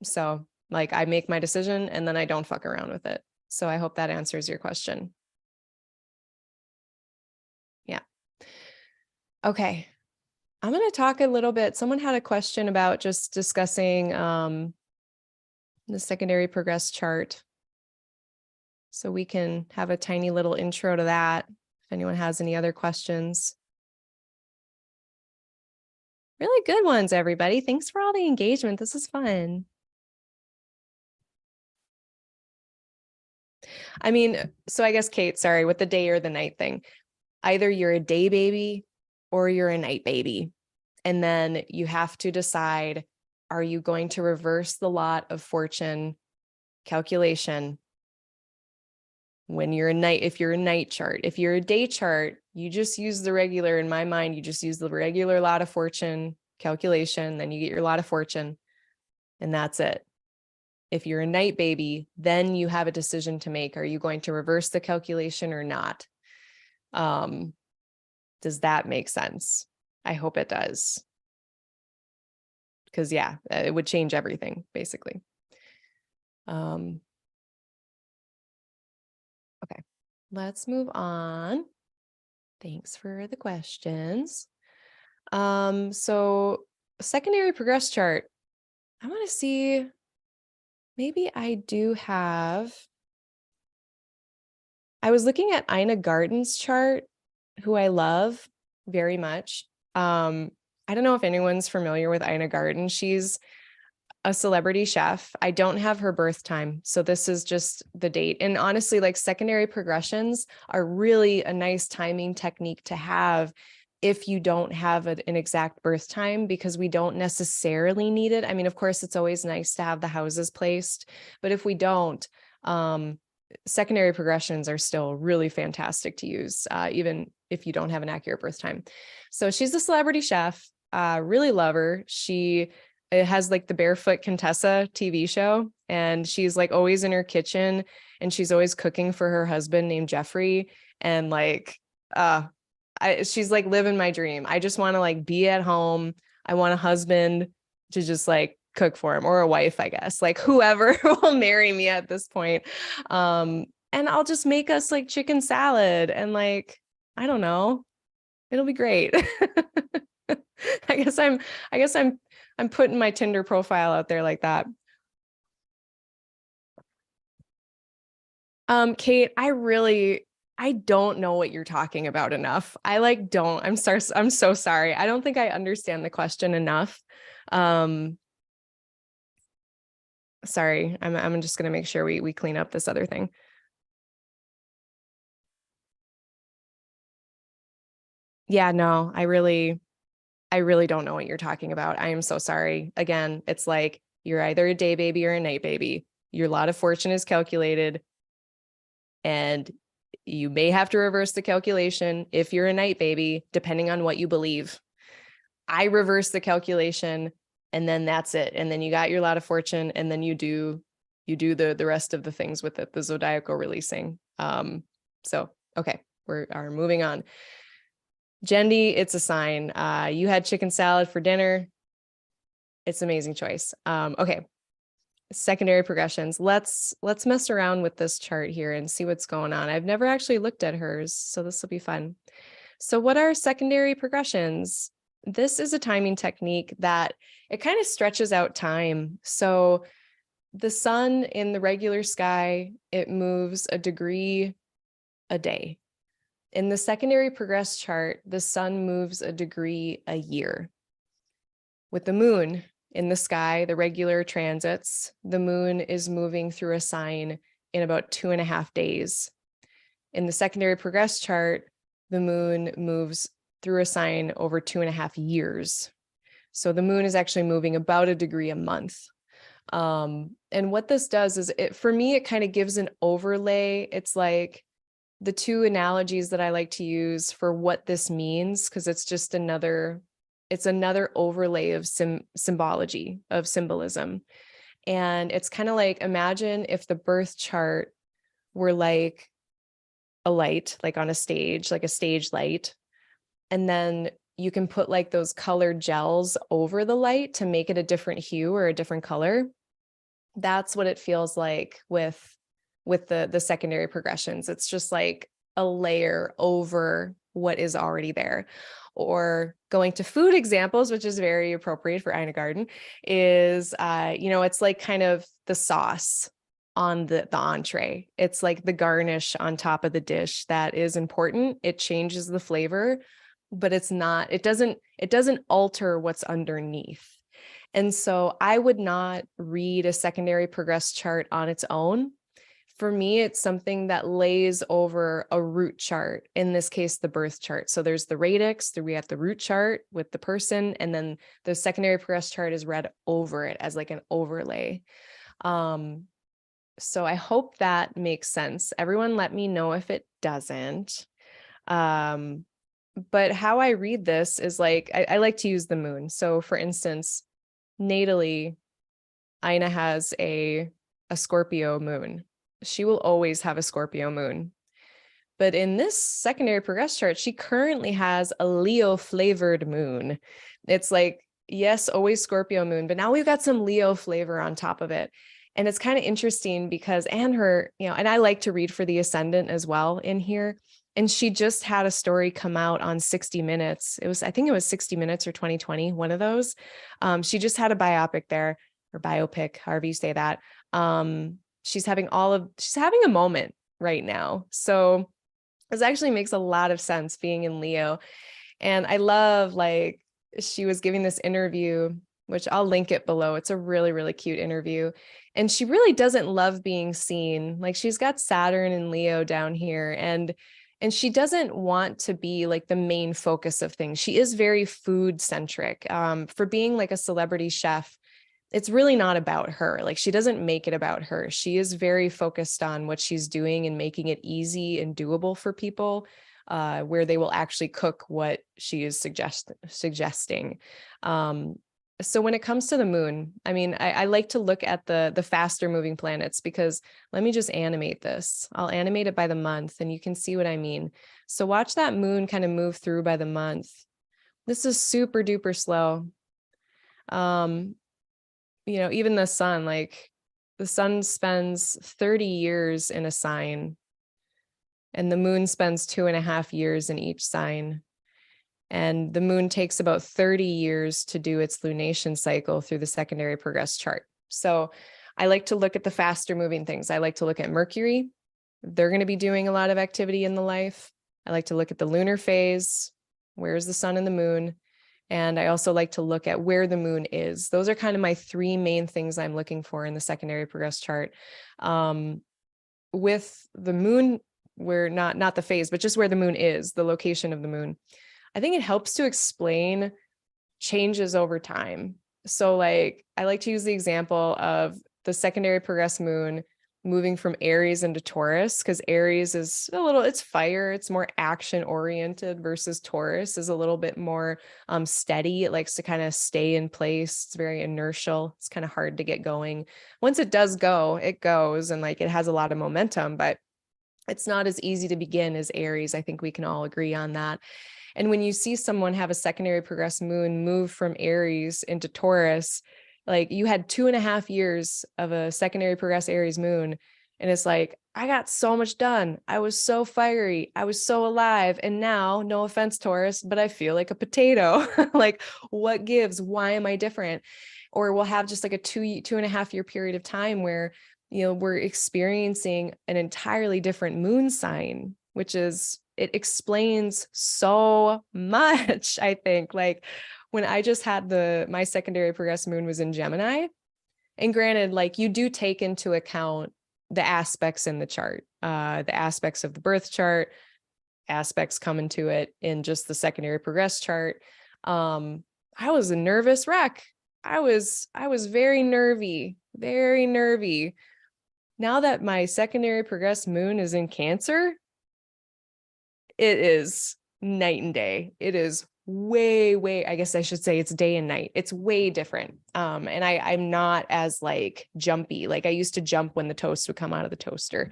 So like I make my decision and then I don't fuck around with it. So I hope that answers your question. Yeah. Okay. I'm going to talk a little bit. Someone had a question about just discussing the secondary progress chart. So we can have a tiny little intro to that if anyone has any other questions. Really good ones, everybody. Thanks for all the engagement. This is fun. I mean, so I guess, Kate, sorry, with the day or the night thing, either you're a day baby or you're a night baby. And then you have to decide, are you going to reverse the lot of fortune calculation when you're if you're a night chart? If you're a day chart, you just use the regular, in my mind, you just use the regular lot of fortune calculation, then you get your lot of fortune, and that's it. If you're a night baby, then you have a decision to make. Are you going to reverse the calculation or not? Does that make sense? I hope it does. Because yeah, it would change everything, basically. Okay, let's move on. Thanks for the questions. So secondary progress chart. I want to see, maybe I do have, I was looking at Ina Garten's chart, who I love very much. I don't know if anyone's familiar with Ina Garten. She's a celebrity chef. I don't have her birth time, so this is just the date. And honestly, like secondary progressions are really a nice timing technique to have if you don't have an exact birth time, because we don't necessarily need it. I mean, of course, it's always nice to have the houses placed, but if we don't, secondary progressions are still really fantastic to use, even if you don't have an accurate birth time. So she's a celebrity chef. Really love her. It has like the Barefoot Contessa TV show, and she's like always in her kitchen and she's always cooking for her husband named Jeffrey. And like, she's like living my dream. I just want to like be at home. I want a husband to just like cook for him, or a wife, I guess, like whoever will marry me at this point. And I'll just make us like chicken salad and like, I don't know, it'll be great. I guess I'm putting my Tinder profile out there like that. Kate, I don't know what you're talking about enough. I'm so sorry. I don't think I understand the question enough. Sorry, I'm just gonna make sure we clean up this other thing. Yeah, no, I really don't know what you're talking about. I am so sorry. Again, it's like you're either a day baby or a night baby. Your lot of fortune is calculated, and you may have to reverse the calculation if you're a night baby, depending on what you believe. I reverse the calculation, and then that's it. And then you got your lot of fortune, and then you do the rest of the things with it, the zodiacal releasing. So okay, we're moving on. Jendi, it's a sign. You had chicken salad for dinner. It's an amazing choice. Okay. Secondary progressions. Let's mess around with this chart here and see what's going on. I've never actually looked at hers, so this will be fun. So what are secondary progressions? This is a timing technique that it kind of stretches out time. So the sun in the regular sky, it moves a degree a day. In the secondary progress chart, the sun moves a degree a year. With the moon in the sky, the regular transits, the moon is moving through a sign in about 2.5 days. In the secondary progress chart, the moon moves through a sign over 2.5 years. So the moon is actually moving about a degree a month. And what this does is, for me, it kind of gives an overlay. It's like the two analogies that I like to use for what this means, because it's just another overlay of symbology, of symbolism. And it's kind of like, imagine if the birth chart were like a light, like on a stage, like a stage light. And then you can put like those colored gels over the light to make it a different hue or a different color. That's what it feels like with the secondary progressions. It's just like a layer over what is already there. Or going to food examples, which is very appropriate for Ina Garten, is it's like kind of the sauce on the entree. It's like the garnish on top of the dish that is important. It changes the flavor, but it doesn't alter what's underneath. And so I would not read a secondary progress chart on its own. For me, it's something that lays over a root chart, in this case, the birth chart. So there's the radix, we have the root chart with the person, and then the secondary progress chart is read over it as like an overlay. So I hope that makes sense. Everyone let me know if it doesn't. But how I read this is like, I like to use the moon. So for instance, natally, Ina has a Scorpio moon. She will always have a Scorpio moon. But in this secondary progress chart, she currently has a Leo flavored moon. It's like, yes, always Scorpio moon, but now we've got some Leo flavor on top of it. And it's kind of interesting because, and I like to read for the ascendant as well in here. And she just had a story come out on 60 Minutes. I think it was 60 Minutes or 2020, one of those. She just had a biopic there, or biopic, however you say that. She's having a moment right now. So this actually makes a lot of sense being in Leo. And I love, like, she was giving this interview, which I'll link it below. It's a really, really cute interview. And she really doesn't love being seen. Like, she's got Saturn and Leo down here, and she doesn't want to be like the main focus of things. She is very food centric. For being like a celebrity chef, it's really not about her. Like, she doesn't make it about her. She is very focused on what she's doing and making it easy and doable for people, where they will actually cook what she is suggesting. So when it comes to the moon, I mean, I like to look at the faster moving planets, because let me just animate this. I'll animate it by the month and you can see what I mean. So watch that moon kind of move through by the month. This is super duper slow. Even the sun, like the sun spends 30 years in a sign and the moon spends 2.5 years in each sign. And the moon takes about 30 years to do its lunation cycle through the secondary progress chart. So I like to look at the faster moving things. I like to look at Mercury. They're going to be doing a lot of activity in the life. I like to look at the lunar phase. Where's the sun and the moon? And I also like to look at where the moon is. Those are kind of my three main things I'm looking for in the secondary progress chart. With the moon, where not the phase, but just where the moon is, the location of the moon, I think it helps to explain changes over time. So like, I like to use the example of the secondary progress moon moving from Aries into Taurus, because Aries is it's fire, it's more action oriented, versus Taurus is a little bit more steady. It likes to kind of stay in place. It's very inertial. It's kind of hard to get going. Once it does go, it goes, and like it has a lot of momentum, but it's not as easy to begin as Aries. I think we can all agree on that. And when you see someone have a secondary progress moon move from Aries into Taurus, like you had 2.5 years of a secondary progress Aries moon. And it's like, I got so much done. I was so fiery. I was so alive. And now, no offense, Taurus, but I feel like a potato. Like, what gives? Why am I different? or we'll have just like a 2.5 year period of time where, we're experiencing an entirely different moon sign, which is, it explains so much. I think, like, when I just had my secondary progressed moon was in Gemini, and granted, like, you do take into account the aspects in the chart, the aspects of the birth chart, aspects come into it in just the secondary progress chart. I was a nervous wreck. I was very nervy, very nervy. Now that my secondary progressed moon is in Cancer, it is night and day. It is way, I guess I should say it's day and night. It's way different. And I'm not as like jumpy. Like I used to jump when the toast would come out of the toaster.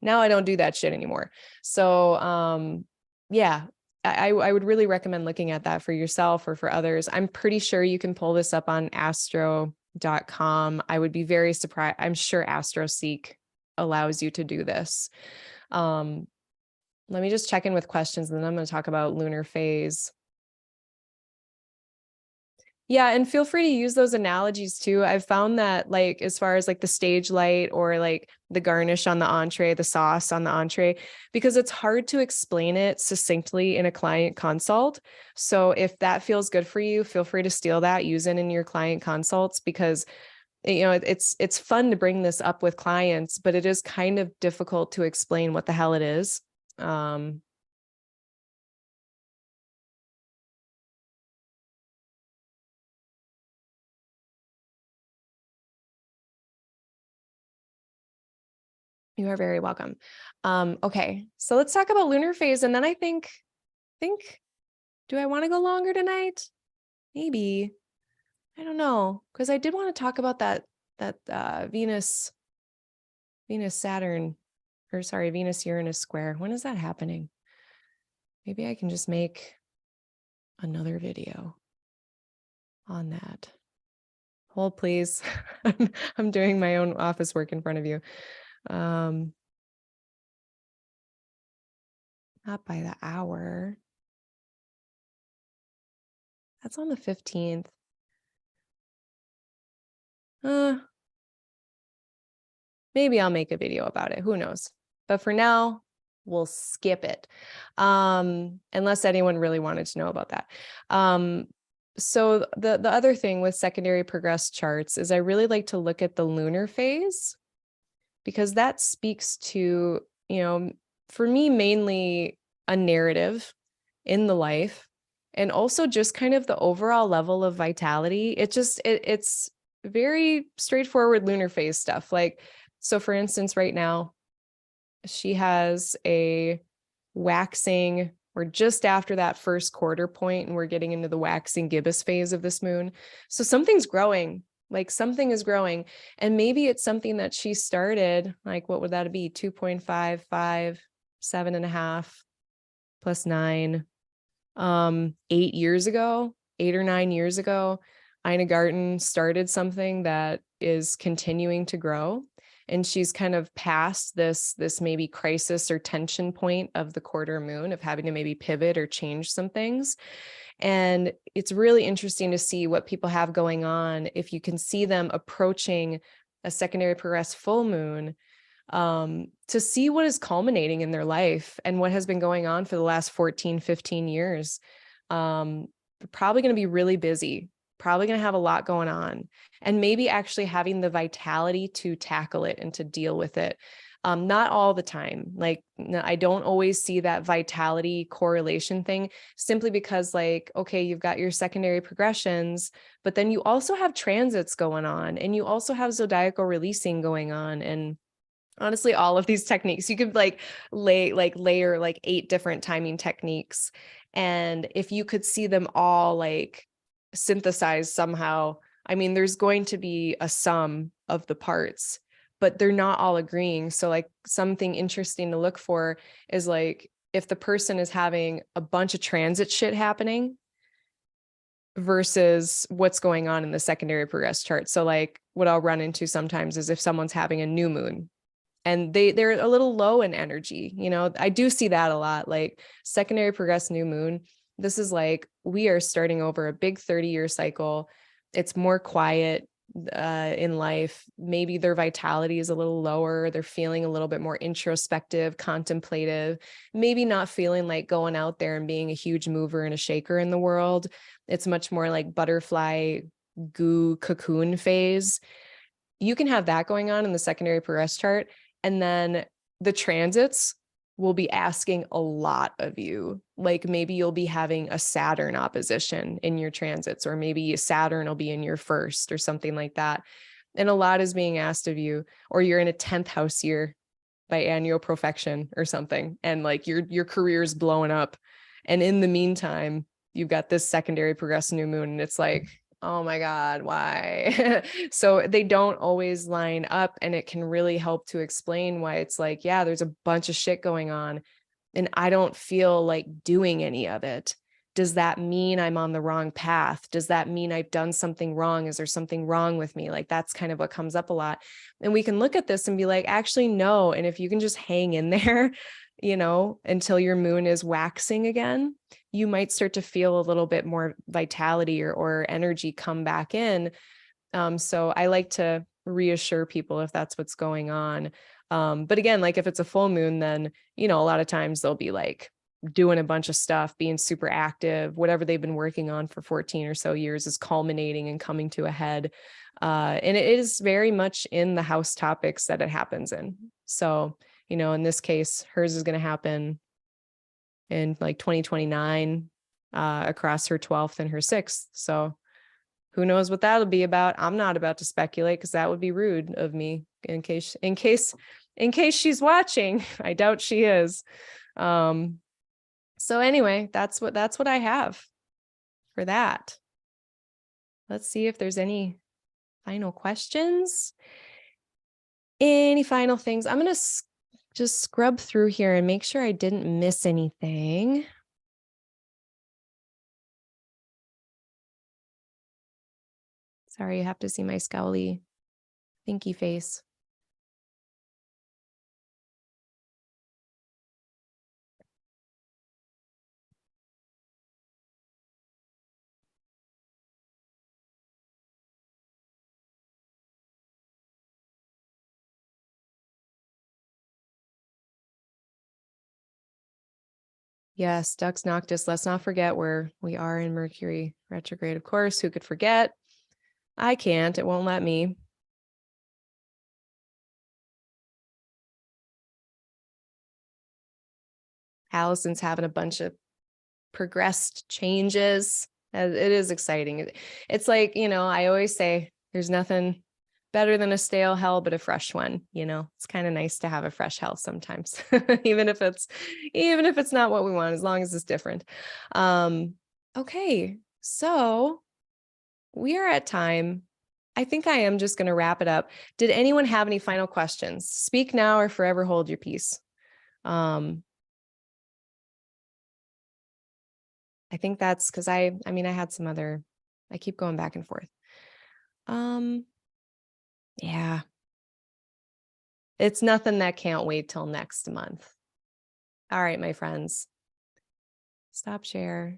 Now I don't do that shit anymore. So, yeah, I would really recommend looking at that for yourself or for others. I'm pretty sure you can pull this up on astro.com. I would be very surprised. I'm sure AstroSeek allows you to do this. Let me just check in with questions, and then I'm going to talk about lunar phase. Yeah, and feel free to use those analogies too. I've found that, like, as far as like the stage light or like the garnish on the entree, the sauce on the entree, because it's hard to explain it succinctly in a client consult. So if that feels good for you, feel free to steal that, use it in your client consults, because it's fun to bring this up with clients, but it is kind of difficult to explain what the hell it is. You are very welcome. Okay, so let's talk about lunar phase. And then I think, do I want to go longer tonight? Maybe. I don't know. Because I did want to talk about that Venus Saturn, or sorry, Venus Uranus square. When is that happening? Maybe I can just make another video on that. Hold, please. I'm doing my own office work in front of you. Not by the hour. That's on the 15th. Maybe I'll make a video about it. Who knows? But for now, we'll skip it. Unless anyone really wanted to know about that. So the other thing with secondary progressed charts is I really like to look at the lunar phase, because that speaks to, for me, mainly a narrative in the life, and also just kind of the overall level of vitality. It's very straightforward lunar phase stuff. Like, so for instance, right now, she has a waxing, we're just after that first quarter point, and we're getting into the waxing gibbous phase of this moon. So something's growing, like something is growing. And maybe it's something that she started, like, what would that be? 2.55, 7.5 plus 9, 8 years ago, 8 or 9 years ago. Ina Garten started something that is continuing to grow. And she's kind of past this maybe crisis or tension point of the quarter moon, of having to maybe pivot or change some things. And it's really interesting to see what people have going on if you can see them approaching a secondary progressed full moon, to see what is culminating in their life and what has been going on for the last 14, 15 years. They're probably going to be really busy, probably going to have a lot going on, and maybe actually having the vitality to tackle it and to deal with it. Not all the time. Like, I don't always see that vitality correlation thing, simply because, like, okay, you've got your secondary progressions, but then you also have transits going on, and you also have zodiacal releasing going on. And honestly, all of these techniques, you could layer like 8 different timing techniques. And if you could see them all like synthesized somehow, I mean, there's going to be a sum of the parts, but they're not all agreeing. So like, something interesting to look for is like, if the person is having a bunch of transit shit happening versus what's going on in the secondary progress chart. So like, what I'll run into sometimes is if someone's having a new moon and they're a little low in energy, I do see that a lot. Like, secondary progress new moon, this is like, we are starting over a big 30-year cycle. It's more quiet in life. Maybe their vitality is a little lower. They're feeling a little bit more introspective, contemplative, maybe not feeling like going out there and being a huge mover and a shaker in the world. It's much more like butterfly goo cocoon phase. You can have that going on in the secondary progress chart. And then the transits will be asking a lot of you. Like maybe you'll be having a Saturn opposition in your transits, or maybe Saturn will be in your first or something like that. And a lot is being asked of you, or you're in a 10th house year by annual profection or something. And like your career is blowing up. And in the meantime, you've got this secondary progressive new moon. And it's like, oh my God, why? So they don't always line up, and it can really help to explain why it's like, yeah, there's a bunch of shit going on and I don't feel like doing any of it. Does that mean I'm on the wrong path? Does that mean I've done something wrong? Is there something wrong with me? Like that's kind of what comes up a lot. And we can look at this and be like, actually, no. And if you can just hang in there, until your moon is waxing again, you might start to feel a little bit more vitality or energy come back in. So I like to reassure people if that's what's going on. But again, like if it's a full moon, then, a lot of times they'll be like doing a bunch of stuff, being super active, whatever they've been working on for 14 or so years is culminating and coming to a head. And it is very much in the house topics that it happens in. So, in this case, hers is going to happen in like 2029 across her 12th and her 6th. So who knows what that'll be about? I'm not about to speculate because that would be rude of me in case she's watching. I doubt she is. So anyway, that's what I have for that. Let's see if there's any final questions. Any final things? I'm going to just scrub through here and make sure I didn't miss anything. Sorry, you have to see my scowly, thinky face. Yes, Dux Noctis. Let's not forget where we are in Mercury retrograde. Of course, who could forget? I can't. It won't let me. Allison's having a bunch of progressed changes. It is exciting. It's like, I always say there's nothing better than a stale hell, but a fresh one. It's kind of nice to have a fresh hell sometimes, even if it's not what we want, as long as it's different. Okay. So we are at time. I think I am just going to wrap it up. Did anyone have any final questions? Speak now or forever hold your peace. I think that's because I had some other, I keep going back and forth. Yeah. It's nothing that can't wait till next month. All right, my friends. Stop share.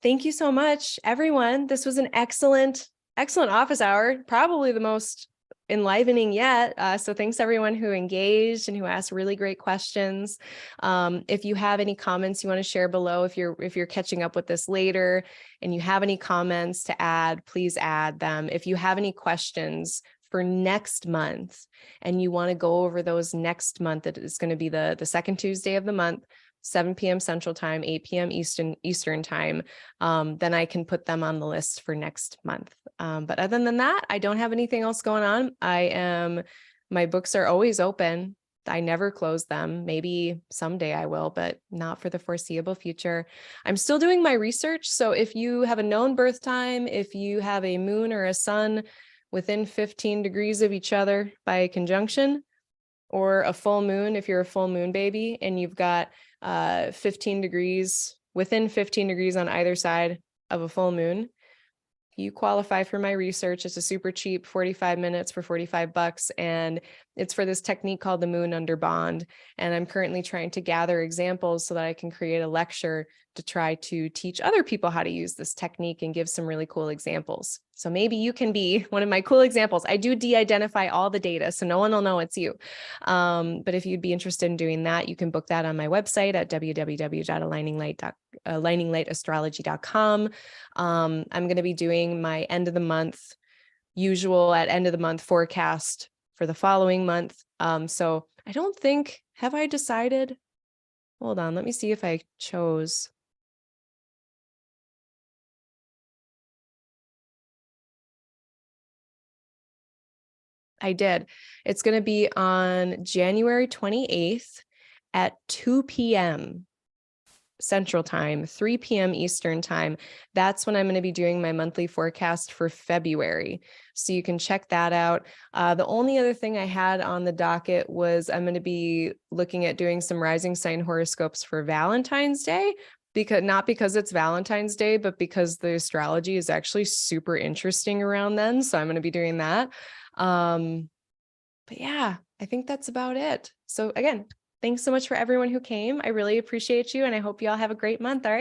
Thank you so much, everyone. This was an excellent office hour, probably the most enlivening yet. So thanks everyone who engaged and who asked really great questions. If you have any comments you want to share below, if you're catching up with this later and you have any comments to add, please add them. If you have any questions for next month and you want to go over those next month, it is going to be the second Tuesday of the month, 7 p.m. Central Time, 8 p.m. Eastern Time, then I can put them on the list for next month. But other than that, I don't have anything else going on. My books are always open. I never close them. Maybe someday I will, but not for the foreseeable future. I'm still doing my research. So if you have a known birth time, if you have a moon or a sun within 15 degrees of each other by conjunction, or a full moon, if you're a full moon baby and you've got 15 degrees, within 15 degrees on either side of a full moon, you qualify for my research. It's a super cheap 45 minutes for $45. And it's for this technique called the moon under bond. And I'm currently trying to gather examples so that I can create a lecture to try to teach other people how to use this technique and give some really cool examples. So maybe you can be one of my cool examples. I do de-identify all the data, so no one will know it's you. But if you'd be interested in doing that, you can book that on my website at www.aligninglightastrology.com. I'm going to be doing my end of the month forecast for the following month. So I don't think, have I decided? Hold on, let me see if I chose. I did. It's going to be on January 28th at 2 p.m. Central Time, 3 p.m. Eastern Time. That's when I'm going to be doing my monthly forecast for February. So you can check that out. The only other thing I had on the docket was I'm going to be looking at doing some rising sign horoscopes for Valentine's Day. Not because it's Valentine's Day, but because the astrology is actually super interesting around then. So I'm going to be doing that. But yeah, I think that's about it. So again, thanks so much for everyone who came. I really appreciate you, and I hope you all have a great month. All right.